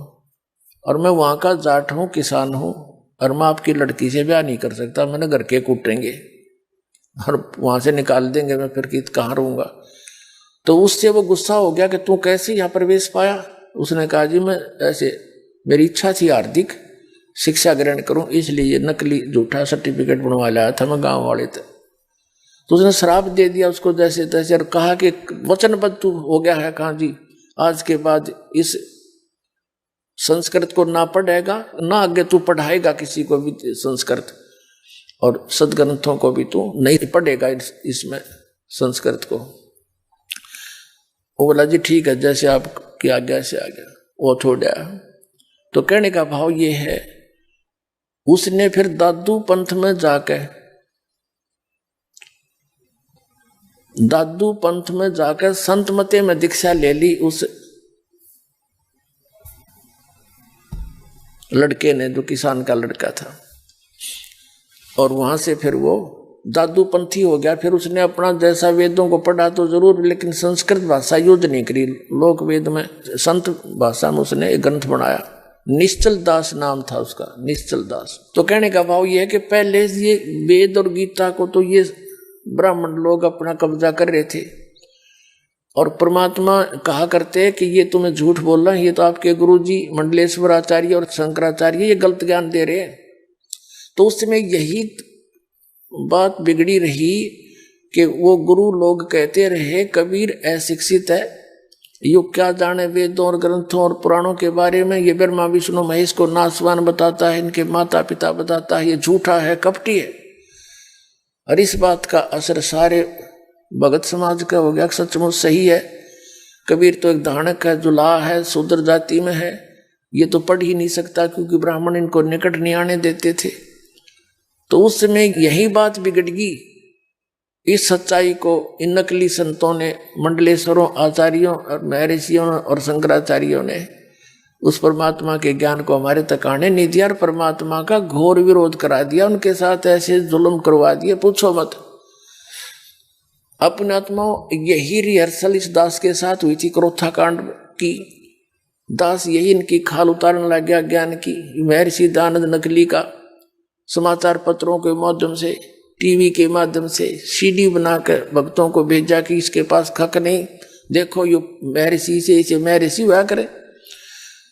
और मैं वहां का जाट हूं, किसान हूं, और मैं आपकी लड़की से ब्याह नहीं कर सकता, मैंने घर के कूटेंगे और वहां से निकाल देंगे, मैं फिर कहाँ रहूंगा। तो उससे वो गुस्सा हो गया कि तू कैसे यहाँ प्रवेश पाया। उसने कहा जी मैं ऐसे, मेरी इच्छा थी हार्दिक, शिक्षा ग्रहण करूं, इसलिए ये नकली झूठा सर्टिफिकेट बनवा लाया था मैं गांव वाले थे। तो उसने श्राप दे दिया उसको जैसे तैसे और कहा कि वचनबद्ध तू हो गया है। कहा जी आज के बाद इस संस्कृत को ना पढ़ेगा, ना आगे तू पढ़ाएगा किसी को भी संस्कृत, और सदग्रंथों को भी तू नहीं पढ़ेगा इसमें संस्कृत को। वो बोला जी ठीक है, जैसे आपकी आज्ञा से आ गया। वो छोड़ा। तो कहने का भाव ये है, उसने फिर दादू पंथ में जाकर संत मते में दीक्षा ले ली उस लड़के ने, जो किसान का लड़का था। और वहां से फिर वो दादू पंथी हो गया। फिर उसने अपना जैसा वेदों को पढ़ा तो जरूर, लेकिन संस्कृत भाषा यूज नहीं करी। लोक वेद में संत भाषा में उसने एक ग्रंथ बनाया, निश्चल दास नाम था उसका, निश्चल दास। तो कहने का भाव ये है कि पहले ये वेद और गीता को तो ये ब्राह्मण लोग अपना कब्जा कर रहे थे, और परमात्मा कहा करते हैं कि ये तुम्हें झूठ बोल रहा है, ये तो आपके गुरुजी मंडलेश्वर आचार्य और शंकराचार्य ये गलत ज्ञान दे रहे हैं। तो उस समय यही बात बिगड़ी रही कि वो गुरु लोग कहते रहे कबीर अशिक्षित है, यो क्या जाने वेदों और ग्रंथों और पुराणों के बारे में, ये ब्रह्मा विष्णु महेश को नासवान बताता है, इनके माता पिता बताता है, ये झूठा है, कपटी है। और इस बात का असर सारे भगत समाज का हो गया। सचमुच सही है, कबीर तो एक धानक है, जुलाहा है, शूद्र जाति में है, ये तो पढ़ ही नहीं सकता क्योंकि ब्राह्मण इनको निकट नहीं आने देते थे। तो उस समय यही बात बिगड़ गई। इस सच्चाई को इन नकली संतों ने, मंडलेश्वरों, आचार्यों और महर्षियों और शंकराचार्यों ने उस परमात्मा के ज्ञान को हमारे तक आने नहीं दिया और परमात्मा का घोर विरोध करा दिया। उनके साथ ऐसे जुल्म करवा दिए, पूछो मत। अपने आत्माओं यही रिहर्सल इस दास के साथ हुई थी, क्रोथा कांड की। दास यही इनकी खाल उतारने लग गया ज्ञान की। महर्षि दयानंद नकली का समाचार पत्रों के माध्यम से, टीवी के माध्यम से सीडी बनाकर भक्तों को भेजा कि इसके पास खक नहीं, देखो यो महर्षि से इसे महर्षि हुआ करे।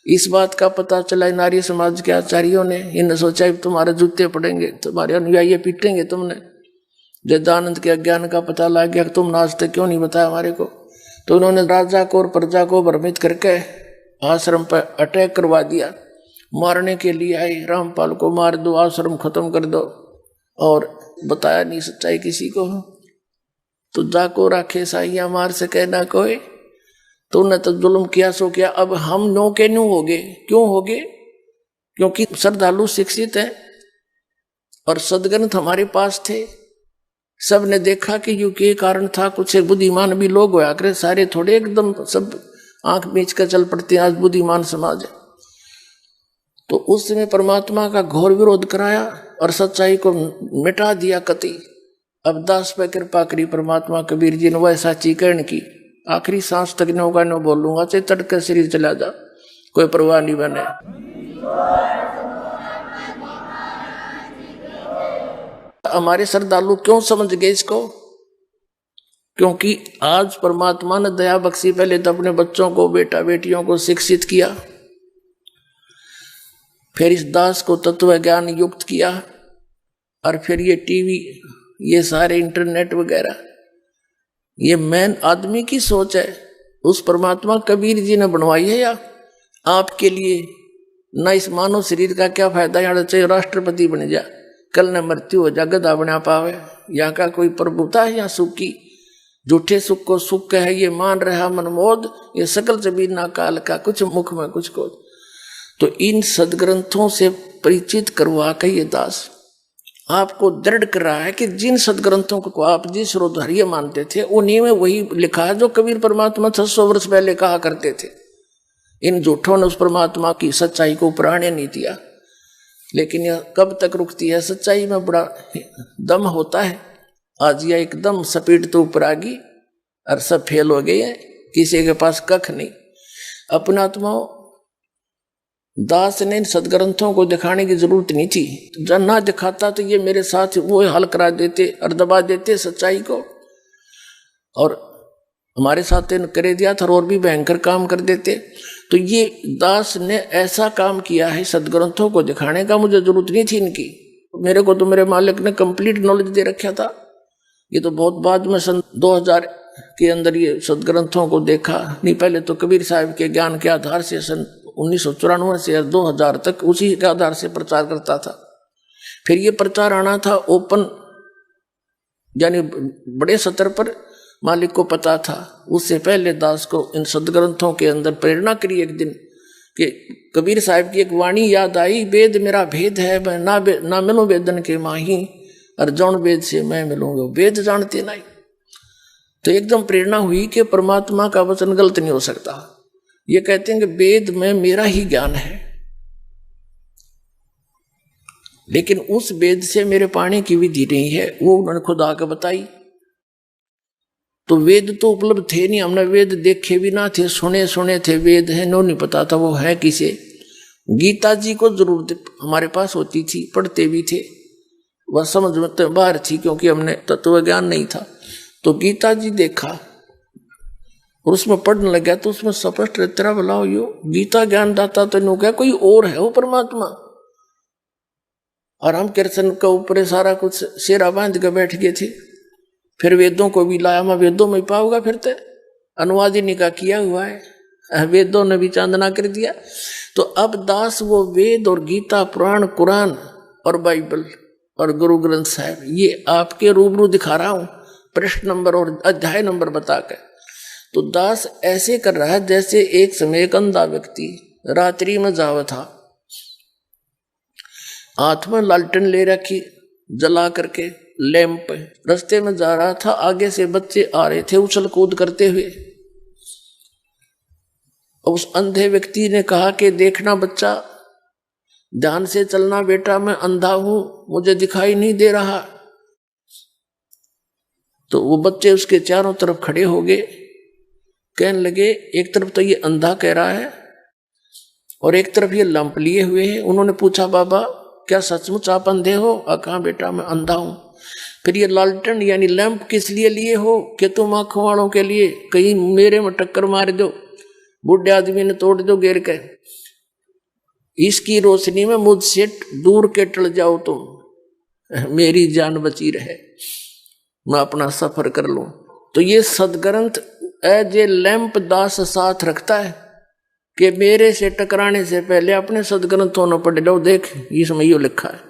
इस बात का पता चला नारी समाज के आचार्यों ने, इन्हें सोचा तुम्हारे जूते पड़ेंगे, तुम्हारे अनुयायी पीटेंगे तुमने। जब दयानंद के अज्ञान का पता लग गया, तुम आज तक क्यों नहीं बताया हमारे को, तो उन्होंने राजा को और प्रजा को भ्रमित करके आश्रम पर अटैक करवा दिया। मारने के लिए आए, रामपाल को मार दो, आश्रम खत्म कर दो, और बताया नहीं सच्चाई किसी को। तो जाको राखे साइया मार सके ना कोई, तो उन्हें तो जुल्म किया सो किया। अब हम नो के न्यू हो गए, क्यों हो गए? क्योंकि श्रद्धालु शिक्षित है और सदग्रंथ हमारे पास थे। सब ने देखा कि यू के कारण था। कुछ एक बुद्धिमान भी लोग होया करे, सारे थोड़े एकदम सब आंख बीच कर चल पड़ते हैं। आज बुद्धिमान समाज है। तो उस समय परमात्मा का घोर विरोध कराया और सच्चाई को मिटा दिया कति। अब दास पे कृपा करी परमात्मा कबीर जी ने वह साची कहने की। आखिरी सांस तक न होगा न बोलूंगा, चाहे तड़के शरीर चला जा, कोई परवाह नहीं बने। हमारे श्रद्धालु क्यों समझ गए इसको? क्योंकि आज परमात्मा ने दया बख्शी। पहले तो अपने बच्चों को, बेटा बेटियों को शिक्षित किया, फिर इस दास को तत्व ज्ञान युक्त किया, और फिर ये टीवी, ये सारे इंटरनेट वगैरह, ये मैन आदमी की सोच है। उस परमात्मा कबीर जी ने बनवाई है या आपके लिए? ना इस मानव शरीर का क्या फायदा? यहाँ चाहे राष्ट्रपति बन जा, कल न मृत्यु हो जा, गधा बना पावे। यहाँ का कोई प्रभुता है? यहाँ सुख की, झूठे सुख को सुख है ये मान रहा मनमोद। ये सकल जबीना काल का, कुछ मुख में कुछ को। तो इन सदग्रंथों से परिचित करवा के ये दास आपको दृढ़ कर रहा है कि जिन सदग्रंथों को आप जिस श्रोधार्य मानते थे, उन्हीं में वही लिखा है जो कबीर परमात्मा 600 वर्ष पहले कहा करते थे। इन झूठों ने उस परमात्मा की सच्चाई को प्राणे नहीं दिया। लेकिन यह कब तक रुकती है? सच्चाई में बड़ा दम होता है। आज यह एकदम स्पीड तो ऊपर आ गई और सब फेल हो गए हैं, किसी के पास कख नहीं। अपना आत्माओं, दास ने इन सदग्रंथों को दिखाने की जरूरत नहीं थी। जब ना दिखाता तो ये मेरे साथ वो हल करा देते और दबा देते सच्चाई को, और हमारे साथ करे दिया था और भी भयंकर काम कर देते। तो ये दास ने ऐसा काम किया है सदग्रंथों को दिखाने का, मुझे जरूरत नहीं थी इनकी, मेरे को तो मेरे मालिक ने कंप्लीट नॉलेज दे रखा था। ये तो बहुत बाद में सन 2000 के अंदर ये सदग्रंथों को देखा, नहीं पहले तो कबीर साहब के ज्ञान के आधार से सन 1994 से 2000 तक उसी के आधार से प्रचार करता था। फिर ये प्रचार आना था ओपन, यानी बड़े स्तर पर, मालिक को पता था। उससे पहले दास को इन सदग्रंथों के अंदर प्रेरणा करी एक दिन कि कबीर साहब की एक वाणी याद आई, वेद मेरा भेद है, मैं ना मिलूं वेदन के माही, और जौन वेद से मैं मिलूंगा वेद जानते नहीं। तो एकदम प्रेरणा हुई कि परमात्मा का वचन गलत नहीं हो सकता। ये कहते हैं कि वेद में मेरा ही ज्ञान है, लेकिन उस वेद से मेरे पाने की विधि नहीं है, वो उन्होंने खुद आकर बताई। तो वेद तो उपलब्ध थे नहीं, हमने वेद देखे भी ना थे, सुने थे वेद है, नो नहीं पता था वो है किसे। गीता जी को जरूर हमारे पास होती थी, पढ़ते भी थे, वह समझ में तो बाहर थी क्योंकि हमने तत्व ज्ञान नहीं था। तो गीता जी देखा और उसमें पढ़ने लगा तो उसमें स्पष्ट तेरा बुलाओ यो गीता ज्ञान दाता तो नो क्या कोई और है वो परमात्मा। और हम कृष्ण के ऊपर सारा कुछ शेरा बांध के बैठ गए थे। फिर वेदों को भी लाया, मैं वेदों में पाऊंगा, फिर तो अनुवाद ही निकाह किया हुआ है, वेदों ने भी चांदना कर दिया। तो अब दास वो वेद और गीता, पुराण, कुरान और बाइबल और गुरु ग्रंथ साहिब ये आपके रूबरू दिखा रहा हूं, प्रश्न नंबर और अध्याय नंबर बताकर। तो दास ऐसे कर रहा है जैसे एक समय एक अंधा व्यक्ति रात्रि में जावा था, हाथ में लालटेन ले रखी जला करके लैंप, रास्ते में जा रहा था, आगे से बच्चे आ रहे थे उछल कूद करते हुए। उस अंधे व्यक्ति ने कहा कि देखना बच्चा, ध्यान से चलना बेटा, मैं अंधा हूं, मुझे दिखाई नहीं दे रहा। तो वो बच्चे उसके चारों तरफ खड़े हो गए, कहने लगे एक तरफ तो ये अंधा कह रहा है और एक तरफ ये लंप लिए हुए हैं। उन्होंने पूछा बाबा क्या सचमुच आप अंधे हो? कहा बेटा मैं अंधा हूं। फिर ये लालटेन यानी लैंप किस लिए लिए हो? कि तुम आंखों वालों के लिए, कहीं मेरे में टक्कर मार दो, बूढ़े आदमी ने तोड़ दो गिर के, इसकी रोशनी में मुझसे दूर के टल जाओ तुम, मेरी जान बची रहे, मैं अपना सफर कर लूं। तो ये सदग्रंथ एज ए लैंप दास साथ रखता है कि मेरे से टकराने से पहले अपने सदग्रंथों ने पढ़ लो, देख इसमें यो लिखा है।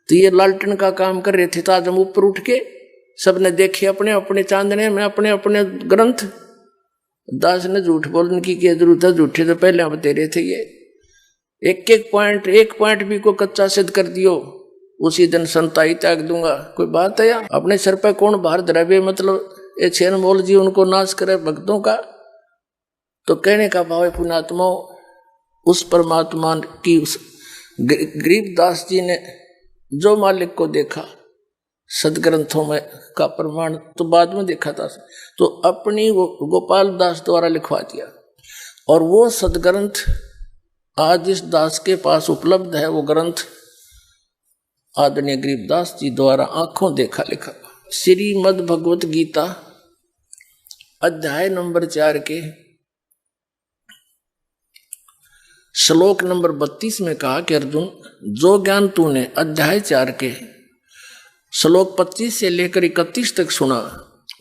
तो ये लालटेन का काम कर रहे थे, तो आज हम ऊपर उठ के सबने देखे अपने अपने चांदने में अपने अपने ग्रंथ। दास ने झूठ बोलने की क्या जरूरत है, झूठे तो पहले हम तेरे थे। ये एक पॉइंट भी को कच्चा सिद्ध कर दियो, उसी दिन संताई त्याग दूंगा। कोई बात है यार? अपने सर पे कौन भार धरावे, मतलब ये छेन मोल जी उनको नाश करे भक्तों का। तो कहने का भाव है पुण्यात्मा, उस परमात्मा की उस गरीबदास जी ने जो मालिक को देखा सदग्रंथों में का प्रमाण तो बाद में देखा था, तो अपनी गोपाल दास द्वारा लिखवा दिया। और वो सदग्रंथ आज इस दास के पास उपलब्ध है। वो ग्रंथ आदरणीय गरीबदास जी द्वारा आंखों देखा लिखा श्रीमद् भगवत गीता अध्याय नंबर 4 के श्लोक नंबर 32 में कहा कि अर्जुन, जो ज्ञान तूने अध्याय 4 के श्लोक 25 से लेकर 31 तक सुना,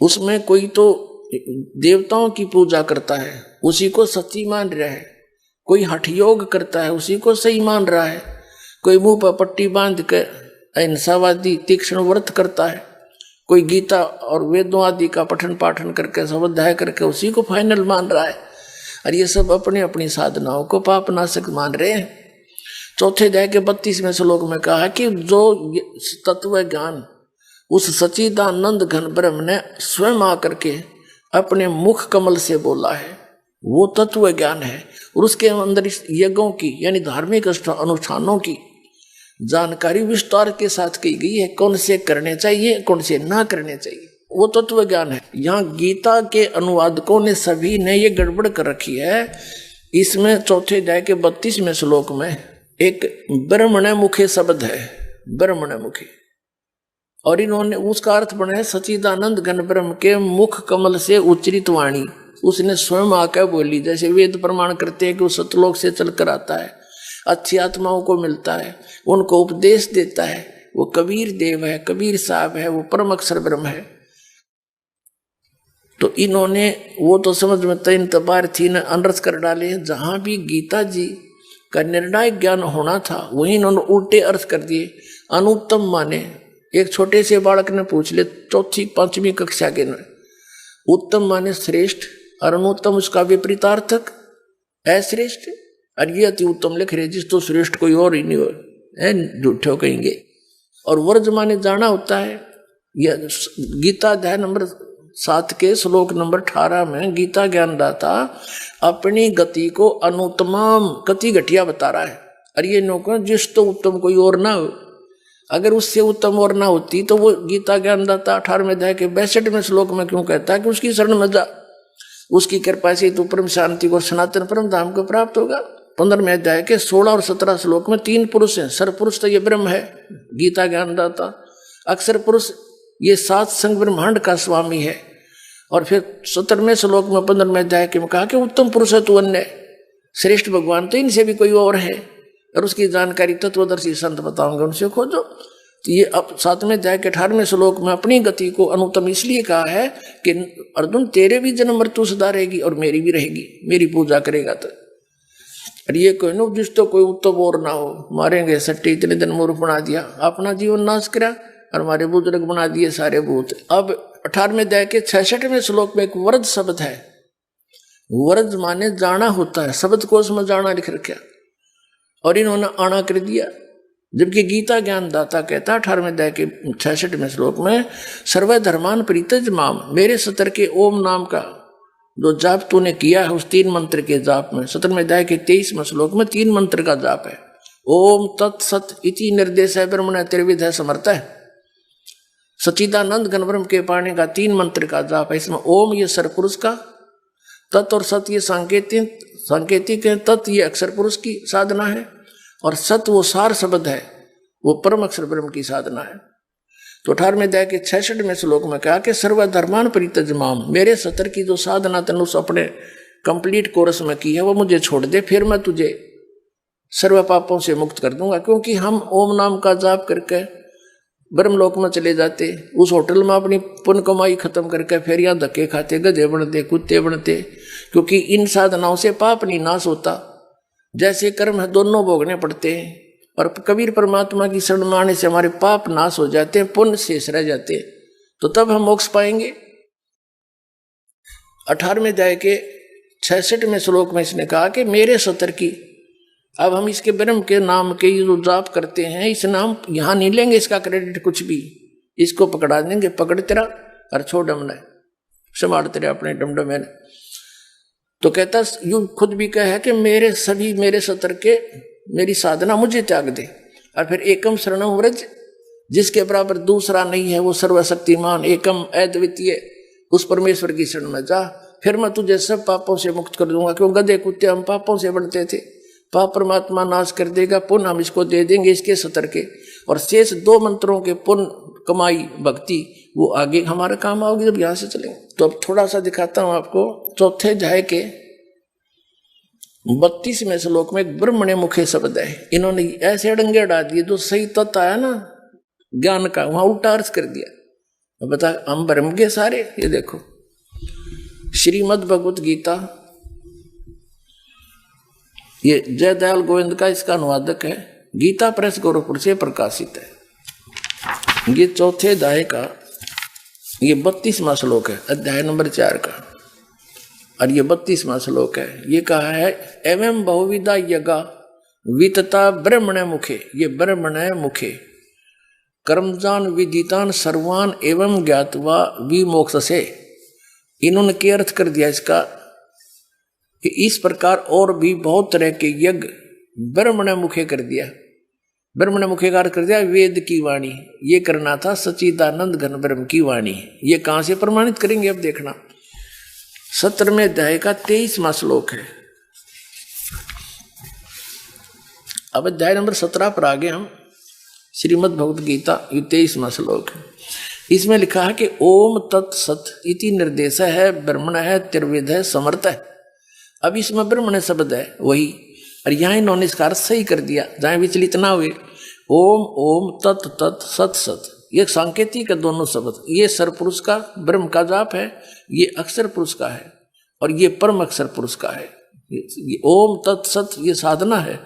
उसमें कोई तो देवताओं की पूजा करता है, उसी को सच्ची मान रहा है, कोई हठ योग करता है, उसी को सही मान रहा है, कोई मुंह पर पट्टी बांध कर अहिंसावादी तीक्ष्ण व्रत करता है, कोई गीता और वेदों आदि का पठन पाठन करके स्वाध्याय करके उसी को फाइनल मान रहा है। और ये सब अपनी अपनी साधनाओं को पाप नाशक मान रहे हैं। चौथे अध्याय के 32वें श्लोक में कहा कि जो तत्व ज्ञान उस सच्चिदानंद घन ब्रह्म ने स्वयं आकर के अपने मुख कमल से बोला है, वो तत्व ज्ञान है। और उसके अंदर इस यज्ञों की यानी धार्मिक अनुष्ठानों की जानकारी विस्तार के साथ की गई है, कौन से करने चाहिए कौन से ना करने चाहिए, वो तत्व ज्ञान है। यहाँ गीता के अनुवादकों ने सभी ने ये गड़बड़ कर रखी है। इसमें चौथे अध्याय के 32वें श्लोक में एक ब्रह्मण मुखे शब्द है, ब्रह्मण मुखे, और इन्होंने उसका अर्थ बनाया सच्चिदानंद घन ब्रह्म के मुख कमल से उच्चरित वाणी। उसने स्वयं आकर बोली, जैसे वेद प्रमाण करते हैं कि वो सतलोक से चलकर आता है, अच्छी आत्माओं को मिलता है, उनको उपदेश देता है। वो कबीर देव है, कबीर साहब है, वो परम अक्षर ब्रह्म है। तो इन्होंने वो तो समझ में तीन तबार थी न अनर्थ कर डाले। जहां भी गीता जी का निर्णायक ज्ञान होना था वहीं इन्होंने उल्टे अर्थ कर दिए। अनुत्तम माने, एक छोटे से बालक ने पूछ ले, चौथी पांचवी कक्षा के ने, उत्तम माने श्रेष्ठ और अनुत्तम उसका विपरीतार्थक अश्रेष्ठ, और ये अति उत्तम लिख रहे जिस तो श्रेष्ठ कोई और ही नहीं हो, झूठे कहेंगे। और वर्ज माने जाना होता है। यह गीता अध्याय नंबर 7 के श्लोक नंबर 18 में गीता ज्ञानदाता अपनी गति को अनुत्तम गति घटिया बता रहा है। और ये नौका जिस तो उत्तम कोई और ना हो, अगर उससे उत्तम और ना होती तो वो गीता ज्ञानदाता 18वें अध्याय के 62वें श्लोक में क्यों कहता है कि उसकी शरण में जा, उसकी कृपा से तो परम शांति को सनातन परम धाम को प्राप्त होगा। 15वें अध्याय के 16 और 17 श्लोक में 3 पुरुष हैं। सर्वपुरुष तो ये ब्रह्म है, गीता ज्ञानदाता। अक्षर पुरुष ये 7 संग ब्रह्मांड का स्वामी है। और फिर 17वें श्लोक में 15वें अध्याय के में कहा कि उत्तम पुरुष है तू अन्य, श्रेष्ठ भगवान तो इनसे भी कोई और है, और उसकी जानकारी तत्वदर्शी संत बताऊंगे, उनसे खोजो। तो ये अब 7वें अध्याय के 18वें श्लोक में अपनी गति को अनुत्तम इसलिए कहा है कि अर्जुन तेरे भी जन्म मृत्यु सुधारेगी और मेरी भी रहेगी, मेरी पूजा करेगा तो। और ये कोई नो जिस तो कोई उत्तम और ना हो, मारेंगे सट्टे, इतने दिन मूर्ख बना दिया, अपना जीवन नाश करा और हमारे बुजुर्ग बना दिए सारे भूत। अब 18वें अध्याय के 66वें श्लोक में एक वर्ज शब्द है। वर्ज माने जाना होता है, शब्द को उसमें जाना लिख रखा, और इन्होंने आना कर दिया। जबकि गीता ज्ञानदाता कहता 18वें अध्याय के 66वें श्लोक में सर्वधर्मान परित्यज माम, मेरे सतर के ओम नाम का जो जाप तूने किया है उस 3 मंत्र के जाप में 17वें अध्याय के 23वें श्लोक में 3 मंत्र का जाप है। ओम तत्सत इति निर्देश है ब्रह्मण त्रिविध समर्थ है। सच्चिदानंद घन ब्रह्म के पाने का 3 मंत्र का जाप है। इसमें ओम ये सरपुरुष का, तत् और सत ये सांकेतिक है, तत् ये अक्षर पुरुष की साधना है, और सत वो सार शब्द है, वो परम अक्षर ब्रह्म की साधना है। तो 18वें अध्याय के 66वें श्लोक में कहा कि सर्वधर्मान परित्यज माम, मेरे सतर की जो साधना तन उस अपने कंप्लीट कोर्स में की है वो मुझे छोड़ दे, फिर मैं तुझे सर्व पापों से मुक्त कर दूंगा। क्योंकि हम ओम नाम का जाप करके ब्रह्मलोक में चले जाते, उस होटल में अपनी पुण्य कमाई खत्म करके फिर यहाँ धक्के खाते, गधे बनते, कुत्ते बनते। क्योंकि इन साधनाओं से पाप नहीं नाश होता, जैसे कर्म है दोनों भोगने पड़ते हैं। और कबीर परमात्मा की शरण में आने से हमारे पाप नाश हो जाते हैं, पुण्य शेष रह जाते हैं, तो तब हम मोक्ष पाएंगे। 18वें अध्याय के 66वें श्लोक में इसने कहा कि मेरे सतर की, अब हम इसके ब्रह्म के नाम के जो जाप करते हैं इस नाम यहां नहीं लेंगे, इसका क्रेडिट कुछ भी, इसको पकड़ा देंगे, पकड़ तेरा और छोड़ डमना संभाल तेरे अपने डमडम है। तो कहता यू खुद भी कहा है कि मेरे सभी मेरे सतर के मेरी साधना मुझे त्याग दे, और फिर एकम शरणम व्रज, जिसके बराबर दूसरा नहीं है, वो सर्वशक्तिमान एकम अद्वितीय उस परमेश्वर की शरण में जा, फिर मैं तुझे सब पापों से मुक्त कर दूंगा। क्यों गधे कुत्ते हम पापों से बढ़ते थे, पाप परमात्मा नाश कर देगा, पुण्य हम इसको दे देंगे इसके सतर के, और शेष 2 मंत्रों के पुण्य कमाई भक्ति वो आगे हमारे काम आओगे जब यहां से चलेंगे। तो अब थोड़ा सा दिखाता हूं आपको। 4थे अध्याय के 32वें श्लोक में एक ब्रह्मण्य मुखे शब्द है। इन्होंने ऐसे अड़ंगे अड़ा दिए, जो सही तत्व आया ना ज्ञान का वहां उल्टा अर्थ कर दिया। बता हम ब्रह्म के सारे, ये देखो श्रीमद् भगवत गीता, ये जयदयाल गोविंद का इसका अनुवादक है, गीता प्रेस गोरखपुर से प्रकाशित है। ये 4थे अध्याय का ये 32वां श्लोक है, अध्याय नंबर 4 का, और ये 32वां श्लोक है। ये कहा है एवं बहुविधा यज्ञ वितता ब्रह्मण मुखे, ये ब्रह्मण मुखे कर्मजान विदितान सर्वान एवं ज्ञातवा विमोक्ष से। इन्होंने क्या अर्थ कर दिया इसका कि इस प्रकार और भी बहुत तरह के यज्ञ ब्रह्मण मुखे कर दिया। ब्रह्मण मुखे का अर्थ कर दिया वेद की वाणी, ये करना था सच्चिदानंद घन ब्रह्म की वाणी। ये कहां से प्रमाणित करेंगे अब देखना। 17वें अध्याय का 23वां श्लोक है। अब अध्याय नंबर 17 पर आगे हम श्रीमद् भगवत गीता, ये 23वां श्लोक है। इसमें लिखा है कि ओम तत्सत इति निर्देश है, ब्रह्मण है, त्रिविध है, समर्थ है। अब इसमें ब्रह्मण शब्द है वही, और यहाँ इन्होंने इसका अर्थ सही कर दिया जहाँ विचलित ना हुए। ओम ओम तत् तत् सत सत, ये सांकेतिक है दोनों शब्द। ये सर पुरुष का ब्रह्म का जाप है, ये अक्षर पुरुष का है, और ये परम अक्षर पुरुष का है। ये ओम तत्सत ये साधना है।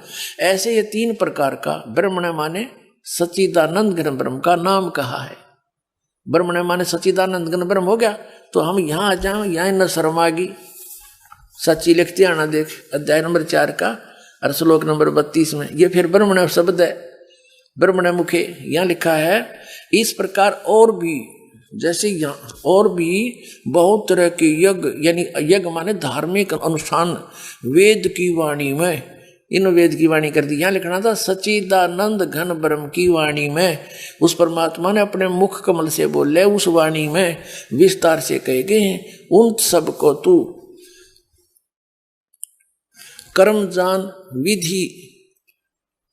ऐसे ये 3 प्रकार का ब्रह्मण माने सच्चिदानंद घन ब्रह्म का नाम कहा है। ब्रह्मण माने सच्चिदानंद घन ब्रह्म हो गया। तो हम यहाँ आ जाओ, यहाँ न शर्म आ गई। सच्ची लिखती आना देख अध्याय नंबर 4 का और श्लोक नंबर 32 में ये फिर ब्रह्मण शब्द है, ब्रह्मण मुखे। यहाँ लिखा है इस प्रकार और भी, जैसे यहाँ और भी बहुत तरह के यज्ञ, यानी यज्ञ माने धार्मिक अनुष्ठान वेद की वाणी में, इन वेद की वाणी कर दी। यहाँ लिखना था सच्चिदानंद घन ब्रह्म की वाणी में, उस परमात्मा ने अपने मुख कमल से बोले, उस वाणी में विस्तार से कहे गए हैं। उन सब को तू कर्म जान विधि,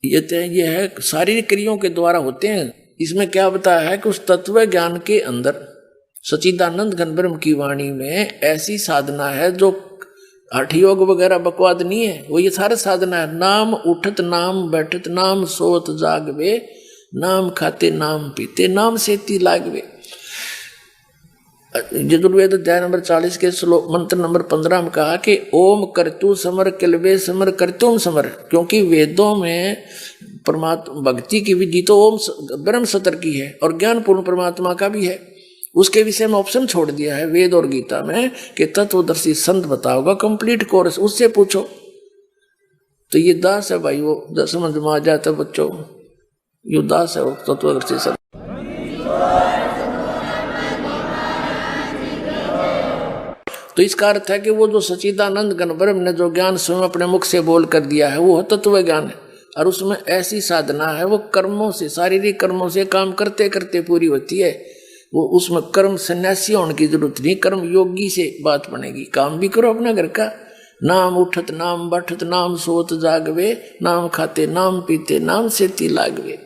ये है शारीरिक क्रियाओं के द्वारा होते हैं। इसमें क्या बताया है कि उस तत्व ज्ञान के अंदर सच्चिदानंद घन ब्रह्म की वाणी में ऐसी साधना है जो हठ योग वगैरह बकवाद नहीं है, वो ये सारे साधना है। नाम उठत नाम बैठत नाम सोत जागवे, नाम खाते नाम पीते नाम सेती लागवे। यजुर्वेद अध्याय नंबर 40 के श्लोक मंत्र नंबर 15 में कहा कि ओम करतु समर किलवे समर करतुम समर, क्योंकि वेदों में परमात्मा भक्ति की विधि तो ओम ब्रह्म सतर की है और ज्ञान पूर्ण परमात्मा का भी है। उसके विषय में ऑप्शन छोड़ दिया है वेद और गीता में कि तत्वदर्शी संत बताओगा कंप्लीट कोर्स, उससे पूछो। तो ये दास है भाई, वो समझ में आ जाता बच्चों, ये दास है वो तत्वदर्शी संत। तो इसका अर्थ है कि वो जो सच्चिदानंद घन ब्रह्म ने जो ज्ञान स्वयं अपने मुख से बोल कर दिया है वो तत्व ज्ञान है, और उसमें ऐसी साधना है वो कर्मों से, शारीरिक कर्मों से काम करते करते पूरी होती है। वो उसमें कर्म सन्यासी होने की जरूरत नहीं, कर्म योगी से बात बनेगी। काम भी करो अपना घर का, नाम उठत नाम बैठत नाम सोत जागवे, नाम खाते नाम पीते नाम सेती लागवे।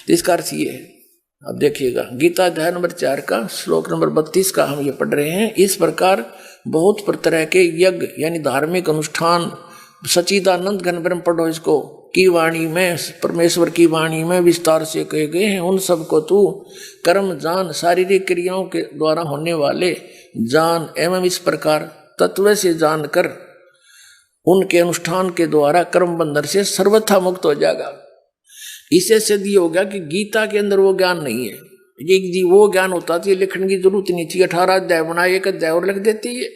इसका अर्थ ये है। अब देखिएगा गीता अध्याय नंबर 4 का श्लोक नंबर 32 का हम ये पढ़ रहे हैं। इस प्रकार बहुत तरह के यज्ञ यानी धार्मिक अनुष्ठान सच्चिदानंद घन ब्रह्म पढ़ो इसको की वाणी में, परमेश्वर की वाणी में विस्तार से कहे गए हैं। उन सबको तू कर्म जान, शारीरिक क्रियाओं के द्वारा होने वाले जान एवं इस प्रकार तत्व से जानकर उनके अनुष्ठान के द्वारा कर्म बंधन से सर्वथा मुक्त हो जाएगा। इससे सिद्ध हो गया कि गीता के अंदर वो ज्ञान नहीं है। जी वो ज्ञान होता तो ये लिखने की जरूरत नहीं थी, 18 अध्याय बनाए, 1 अध्याय और लिख देती है।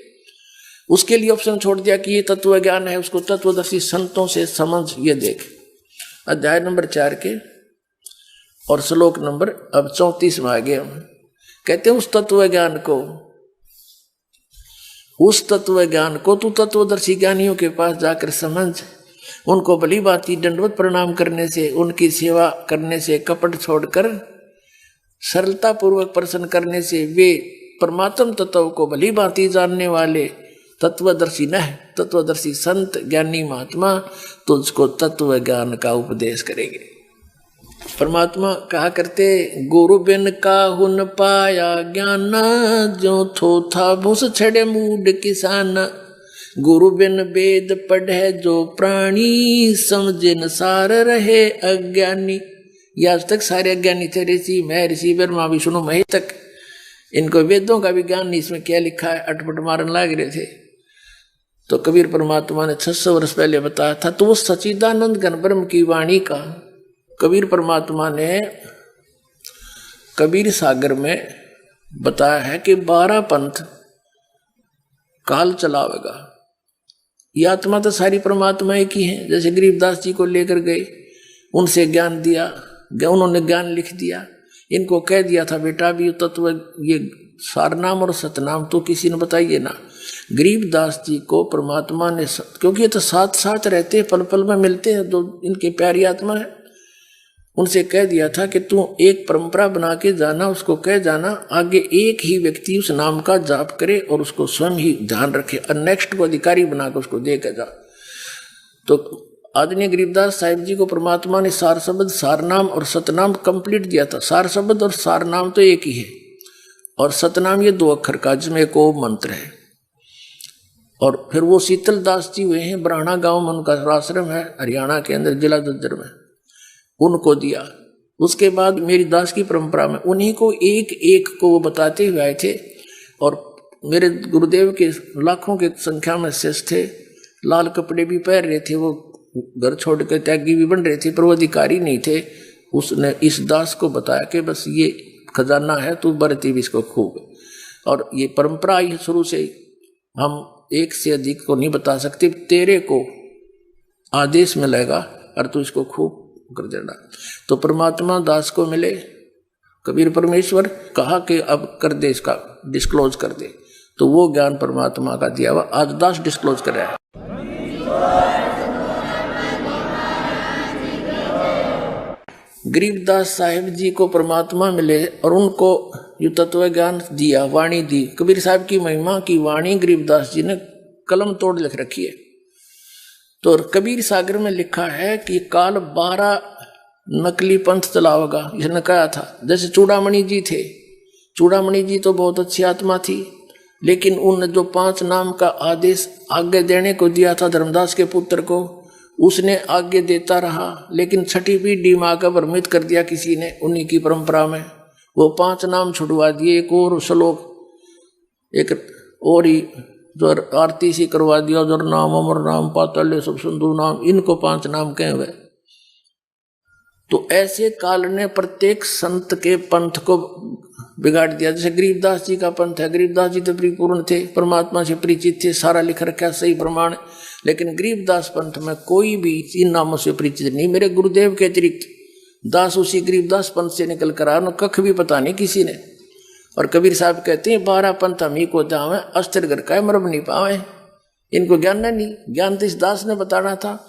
उसके लिए ऑप्शन छोड़ दिया कि ये तत्व ज्ञान है, उसको तत्वदर्शी संतों से समझ। ये देख अध्याय नंबर 4 के और श्लोक नंबर अब 34 में आ गए हम। कहते हैं उस तत्व ज्ञान को तू तत्वदर्शी ज्ञानियों के पास जाकर समझ। उनको भली भांति दंडवत प्रणाम करने से, उनकी सेवा करने से, कपट छोड़कर सरलता पूर्वक प्रसन्न करने से वे परमात्म तत्व को भली भांति जानने वाले तत्वदर्शी न है, तत्वदर्शी संत ज्ञानी महात्मा तुझको तत्व ज्ञान का उपदेश करेंगे। परमात्मा कहा करते गुरु बिन काहुन पाया ज्ञान, जो थोथा भूस छड़े मूड किसान। गुरु बिन वेद पढ़े जो प्राणी, समझे न सार रहे अज्ञानी। ये आज तक सारे अज्ञानी थे, ऋषि महर्षि ब्रह्मा विष्णु महेश तक। इनको वेदों का भी ज्ञान नहीं, इसमें क्या लिखा है अटपट मारन लग रहे थे। तो कबीर परमात्मा ने 600 वर्ष पहले बताया था। तो वो सच्चिदानंद घन ब्रह्म की वाणी का कबीर परमात्मा ने कबीर सागर में बताया है कि 12 पंथ काल चलावेगा। ये आत्मा तो सारी परमात्मा एक ही है। जैसे गरीबदास जी को लेकर गए, उनसे ज्ञान दिया, उन्होंने ज्ञान लिख दिया। इनको कह दिया था बेटा भी तत्व ये सारनाम और सतनाम तो किसी ने बताइए ना। गरीबदास जी को परमात्मा ने, क्योंकि ये तो साथ साथ रहते हैं, पल पल में मिलते हैं, जो इनकी प्यारी आत्मा है, उनसे कह दिया था कि तू एक परंपरा बना के जाना, उसको कह जाना आगे एक ही व्यक्ति उस नाम का जाप करे और उसको स्वयं ही ध्यान रखे और नेक्स्ट को अधिकारी बनाकर उसको दे के जा। तो आदरणीय गरीबदास साहिब जी को परमात्मा ने सार शब्द, सारनाम और सतनाम कंप्लीट दिया था। सार शब्द और सारनाम तो एक ही है, और सतनाम ये 2 अक्षर का, जिसमें एक ओम मंत्र है। और फिर वो शीतल दास जी हुए हैं, ब्राह्मणा गांव में उनका आश्रम है, हरियाणा के अंदर, जिला दद्दर में, उनको दिया। उसके बाद मेरी दास की परंपरा में उन्हीं को एक एक को वो बताते हुए आए थे। और मेरे गुरुदेव के लाखों की संख्या में शिष्य थे, लाल कपड़े भी पहन रहे थे, वो घर छोड़ के त्यागी भी बन रहे थे, पर वो अधिकारी नहीं थे। उसने इस दास को बताया कि बस ये खजाना है, तू बरती भी इसको खूब। और ये परंपरा ही शुरू से, हम एक से अधिक को नहीं बता सकते, तेरे को आदेश मिलेगा और तू इसको खूब कर देना। तो परमात्मा दास को मिले, कबीर परमेश्वर कहा कि अब कर दे, इसका डिस्क्लोज कर दे। तो वो ज्ञान परमात्मा का दिया हुआ आज दास डिस्क्लोज कर रहा है। गरीबदास साहिब जी को परमात्मा मिले और उनको ये तत्व ज्ञान दिया, वाणी दी। कबीर साहब की महिमा की वाणी गरीबदास जी ने कलम तोड़ लिख रखी है। तो कबीर सागर में लिखा है कि काल 12 नकली पंथ चलाओगा, इसने कहा था। जैसे चूड़ामणि जी थे, चूड़ामणि जी तो बहुत अच्छी आत्मा थी, लेकिन उन जो 5 नाम का आदेश आगे देने को दिया था धर्मदास के पुत्र को, उसने आगे देता रहा, लेकिन 6ठी पीढ़ी में आकर भ्रमित कर दिया किसी ने, उन्हीं की परंपरा में वो 5 नाम छुड़वा दिए। एक और श्लोक, एक और ही जो आरती सी करवा दिया, जो नाम अमर नाम पाताल्य सब सिंधु नाम, इनको 5 नाम कहे हुए। तो ऐसे काल ने प्रत्येक संत के पंथ को बिगाड़ दिया। जैसे गरीबदास जी का पंथ है, गरीबदास जी तो परिपूर्ण थे, परमात्मा से परिचित थे, सारा लिख रखा सही प्रमाण, लेकिन गरीबदास पंथ में कोई भी इन नामों से परिचित नहीं। मेरे गुरुदेव के अतिरिक्त दास उसी गरीबदास पंथ से निकल कर आना, कख भी पता नहीं किसी ने। और कबीर साहब कहते हैं 12 पंथ हम ही को जावे, अस्तर घर का मरब नहीं पावे। इनको ज्ञान नहीं, ज्ञान तो इस दास ने बताना था।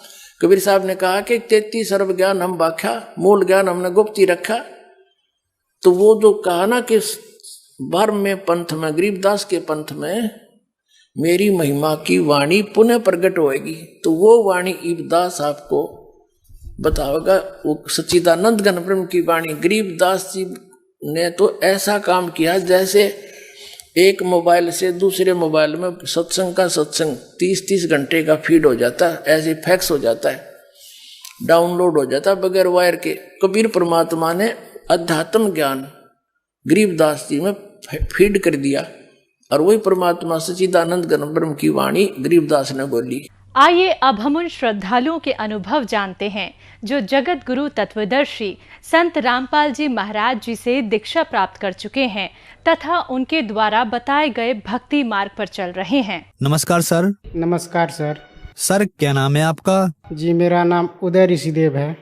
कबीर साहब ने कहा कि 33 सर्व ज्ञान हम बाख्या, मूल ज्ञान हमने गुप्त ही रखा। तो वो जो कहा ना कि 12वें पंथ में, गरीबदास के पंथ में मेरी महिमा की वाणी पुनः प्रकट होएगी, तो वो वाणी इबदास आपको बताओगा। वो सच्चिदानंद घन ब्रह्म की वाणी गरीबदास जी ने तो ऐसा काम किया जैसे एक मोबाइल से दूसरे मोबाइल में सत्संग का सत्संग 30-30 घंटे का फीड हो जाता है, ऐसे फैक्स हो जाता है, डाउनलोड हो जाता है बगैर वायर के। कबीर परमात्मा ने अध्यात्म ज्ञान गरीबदास जी में फीड कर दिया, और वही परमात्मा सच्चिदानंद घन ब्रह्म की वाणी गरीबदास ने बोली। आइए अब हम उन श्रद्धालुओं के अनुभव जानते हैं जो जगत गुरु तत्वदर्शी संत रामपाल जी महाराज जी से दीक्षा प्राप्त कर चुके हैं तथा उनके द्वारा बताए गए भक्ति मार्ग पर चल रहे हैं। नमस्कार सर। नमस्कार सर। सर क्या नाम है आपका? जी मेरा नाम उदय ऋषिदेव है।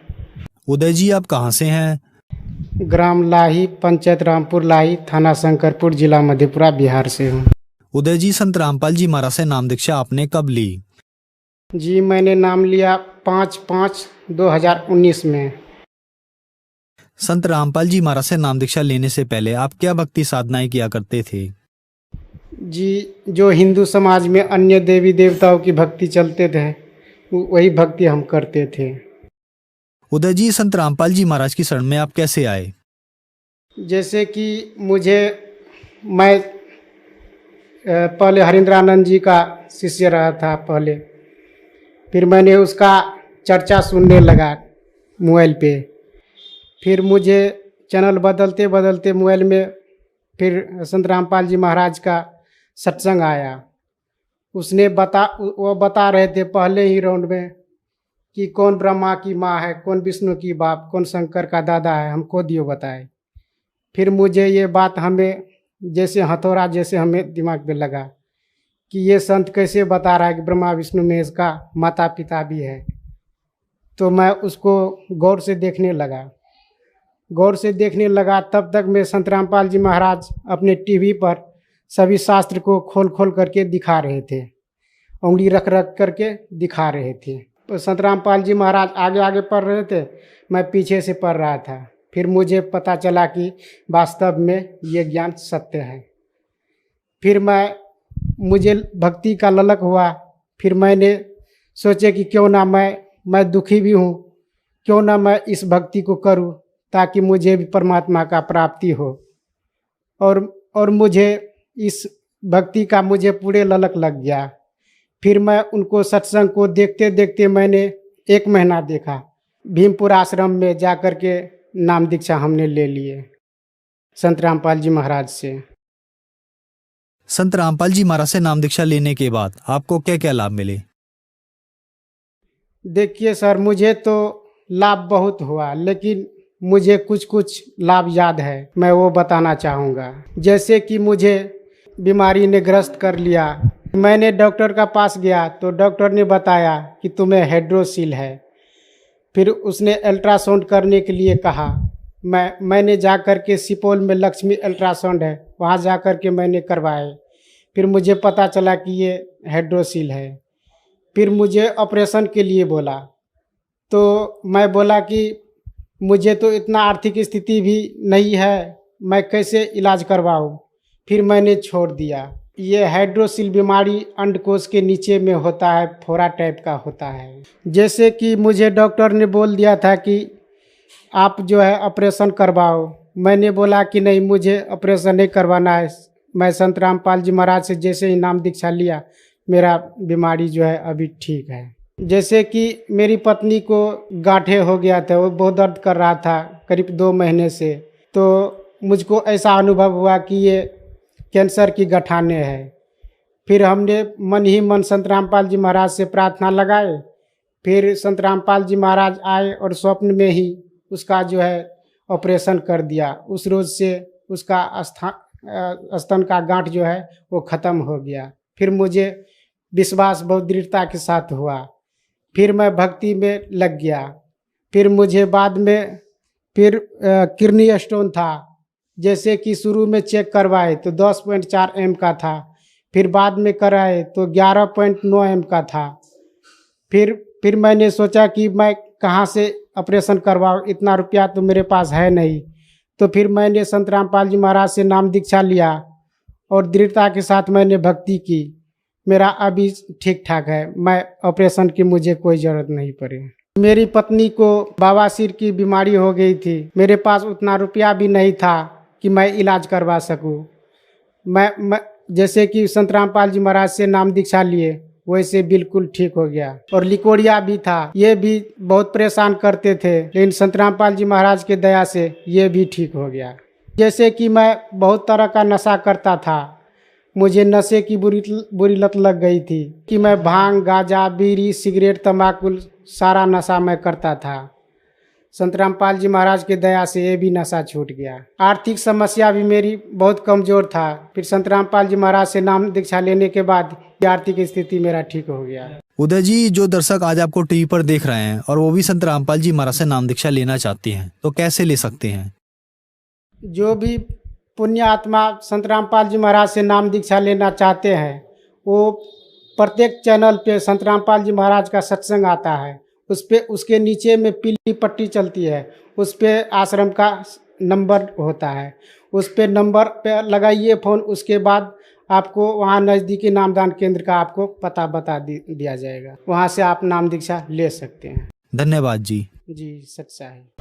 उदय जी आप कहाँ से हैं? ग्राम लाही, पंचायत रामपुर लाही, थाना शंकरपुर, जिला मधेपुरा, बिहार से हूँ। उदय जी, संत रामपाल जी महाराज से नाम दीक्षा आपने कब ली? जी मैंने नाम लिया 5/5/2019 में। संत रामपाल जी महाराज से नाम दीक्षा लेने से पहले आप क्या भक्ति साधनाएं किया करते थे? जी जो हिंदू समाज में अन्य देवी देवताओं की भक्ति चलते थे, वही भक्ति हम करते थे। उदय जी, संत रामपाल जी महाराज की शरण में आप कैसे आए? जैसे कि मैं पहले हरिंद्रानंद जी का शिष्य रहा था पहले, फिर मैंने उसका चर्चा सुनने लगा मोबाइल पे। फिर मुझे चैनल बदलते बदलते मोबाइल में फिर संत रामपाल जी महाराज का सत्संग आया। वो बता रहे थे पहले ही राउंड में कि कौन ब्रह्मा की माँ है, कौन विष्णु की बाप, कौन शंकर का दादा है, हमको दियो बताए। फिर मुझे ये बात हमें जैसे हथौड़ा जैसे हमें दिमाग में लगा कि ये संत कैसे बता रहा है कि ब्रह्मा विष्णु महेश का माता पिता भी है। तो मैं उसको गौर से देखने लगा। तब तक मैं संत रामपाल जी महाराज अपने टीवी पर सभी शास्त्र को खोल करके दिखा रहे थे, उंगली रख करके दिखा रहे थे। तो संत रामपाल जी महाराज आगे पढ़ रहे थे, मैं पीछे से पढ़ रहा था। फिर मुझे पता चला कि वास्तव में ये ज्ञान सत्य है। फिर मुझे भक्ति का ललक हुआ। फिर मैंने सोचे कि क्यों ना मैं दुखी भी हूँ, क्यों ना मैं इस भक्ति को करूँ ताकि मुझे भी परमात्मा का प्राप्ति हो। और और मुझे इस भक्ति का मुझे पूरे ललक लग गया। फिर मैं उनको सत्संग को देखते देखते मैंने 1 महीना देखा। भीमपुर आश्रम में जाकर के नाम दीक्षा हमने ले लिए संत रामपाल जी महाराज से। संत रामपाल जी महाराज से नाम दीक्षा लेने के बाद आपको क्या क्या लाभ मिले? देखिए सर, मुझे तो लाभ बहुत हुआ, लेकिन मुझे कुछ कुछ लाभ याद है, मैं वो बताना चाहूँगा। जैसे कि मुझे बीमारी ने ग्रस्त कर लिया, मैंने डॉक्टर का पास गया तो डॉक्टर ने बताया कि तुम्हें हाइड्रोसील है। फिर उसने अल्ट्रासाउंड करने के लिए कहा। मैंने जा कर के सुपौल में लक्ष्मी अल्ट्रासाउंड है, वहाँ जा कर के मैंने करवाए। फिर मुझे पता चला कि ये हाइड्रोसील है। फिर मुझे ऑपरेशन के लिए बोला, तो मैं बोला कि मुझे तो इतना आर्थिक स्थिति भी नहीं है, मैं कैसे इलाज करवाऊँ। फिर मैंने छोड़ दिया। ये हाइड्रोसील बीमारी अंडकोश के नीचे में होता है, फोड़ा टाइप का होता है। जैसे कि मुझे डॉक्टर ने बोल दिया था कि आप जो है ऑपरेशन करवाओ। मैंने बोला कि नहीं, मुझे ऑपरेशन नहीं करवाना है। मैं संत रामपाल जी महाराज से जैसे ही नाम दीक्षा लिया, मेरा बीमारी जो है अभी ठीक है। जैसे कि मेरी पत्नी को गांठे हो गया था, वो बहुत दर्द कर रहा था करीब 2 महीने से। तो मुझको ऐसा अनुभव हुआ कि ये कैंसर की गठाने है। फिर हमने मन ही मन संत रामपाल जी महाराज से प्रार्थना लगाए। फिर संत रामपाल जी महाराज आए और स्वप्न में ही उसका जो है ऑपरेशन कर दिया। उस रोज़ से उसका स्तन का गांठ जो है वो ख़त्म हो गया। फिर मुझे विश्वास बहुत दृढ़ता के साथ हुआ। फिर मैं भक्ति में लग गया। फिर मुझे बाद में फिर किडनी स्टोन था। जैसे कि शुरू में चेक करवाए तो 10.4 एम का था, फिर बाद में कराए तो 11.9 एम का था। फिर मैंने सोचा कि मैं कहाँ से ऑपरेशन करवाऊँ, इतना रुपया तो मेरे पास है नहीं। तो फिर मैंने संत रामपाल जी महाराज से नाम दीक्षा लिया और दृढ़ता के साथ मैंने भक्ति की। मेरा अभी ठीक ठाक है, मैं ऑपरेशन की मुझे कोई ज़रूरत नहीं पड़ी। मेरी पत्नी को बवासीर की बीमारी हो गई थी। मेरे पास उतना रुपया भी नहीं था कि मैं इलाज करवा सकूं। मैं जैसे कि संत रामपाल जी महाराज से नाम दीक्षा लिए वैसे बिल्कुल ठीक हो गया। और लिकोड़िया भी था, ये भी बहुत परेशान करते थे, लेकिन संत रामपाल जी महाराज के दया से ये भी ठीक हो गया। जैसे कि मैं बहुत तरह का नशा करता था, मुझे नशे की बुरी लत लग गई थी कि मैं भांग, गांजा, बीड़ी, सिगरेट, तंबाकू सारा नशा मैं करता था। संत रामपाल जी महाराज के दया से ये भी नशा छूट गया। आर्थिक समस्या भी मेरी बहुत कमज़ोर था। फिर संत रामपाल जी महाराज से नाम दीक्षा लेने के बाद ये आर्थिक स्थिति मेरा ठीक हो गया। उदय जी, जो दर्शक आज आपको टीवी पर देख रहे हैं और वो भी संत रामपाल जी महाराज से नाम दीक्षा लेना चाहते हैं, तो कैसे ले सकते हैं? जो भी पुण्य आत्मा संत रामपाल जी महाराज से नाम दीक्षा लेना चाहते हैं, वो प्रत्येक चैनल पे संत रामपाल जी महाराज का सत्संग आता है। उस पे उसके नीचे में पीली पट्टी चलती है, उस पे आश्रम का नंबर होता है। उस पे नंबर पे लगाइए फ़ोन, उसके बाद आपको वहाँ नज़दीकी नामदान केंद्र का आपको पता बता दिया जाएगा। वहाँ से आप नाम दीक्षा ले सकते हैं। धन्यवाद जी। जी, सच्चा है।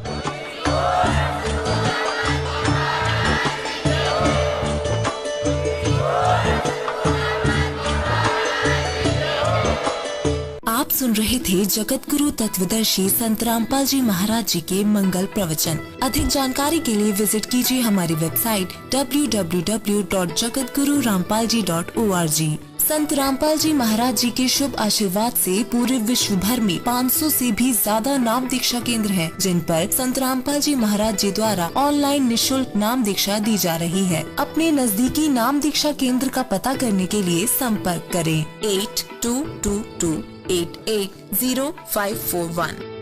आप सुन रहे थे जगत गुरु तत्वदर्शी संत रामपाल जी महाराज जी के मंगल प्रवचन। अधिक जानकारी के लिए विजिट कीजिए हमारी वेबसाइट www.jagatgururampalji.org। संत रामपाल जी महाराज जी के शुभ आशीर्वाद से पूरे विश्व भर में 500 से भी ज्यादा नाम दीक्षा केंद्र हैं, जिन पर संत रामपाल जी महाराज जी द्वारा ऑनलाइन निःशुल्क नाम दीक्षा दी जा रही है। अपने नजदीकी नाम दीक्षा केंद्र का पता करने के लिए संपर्क करें 8222880541।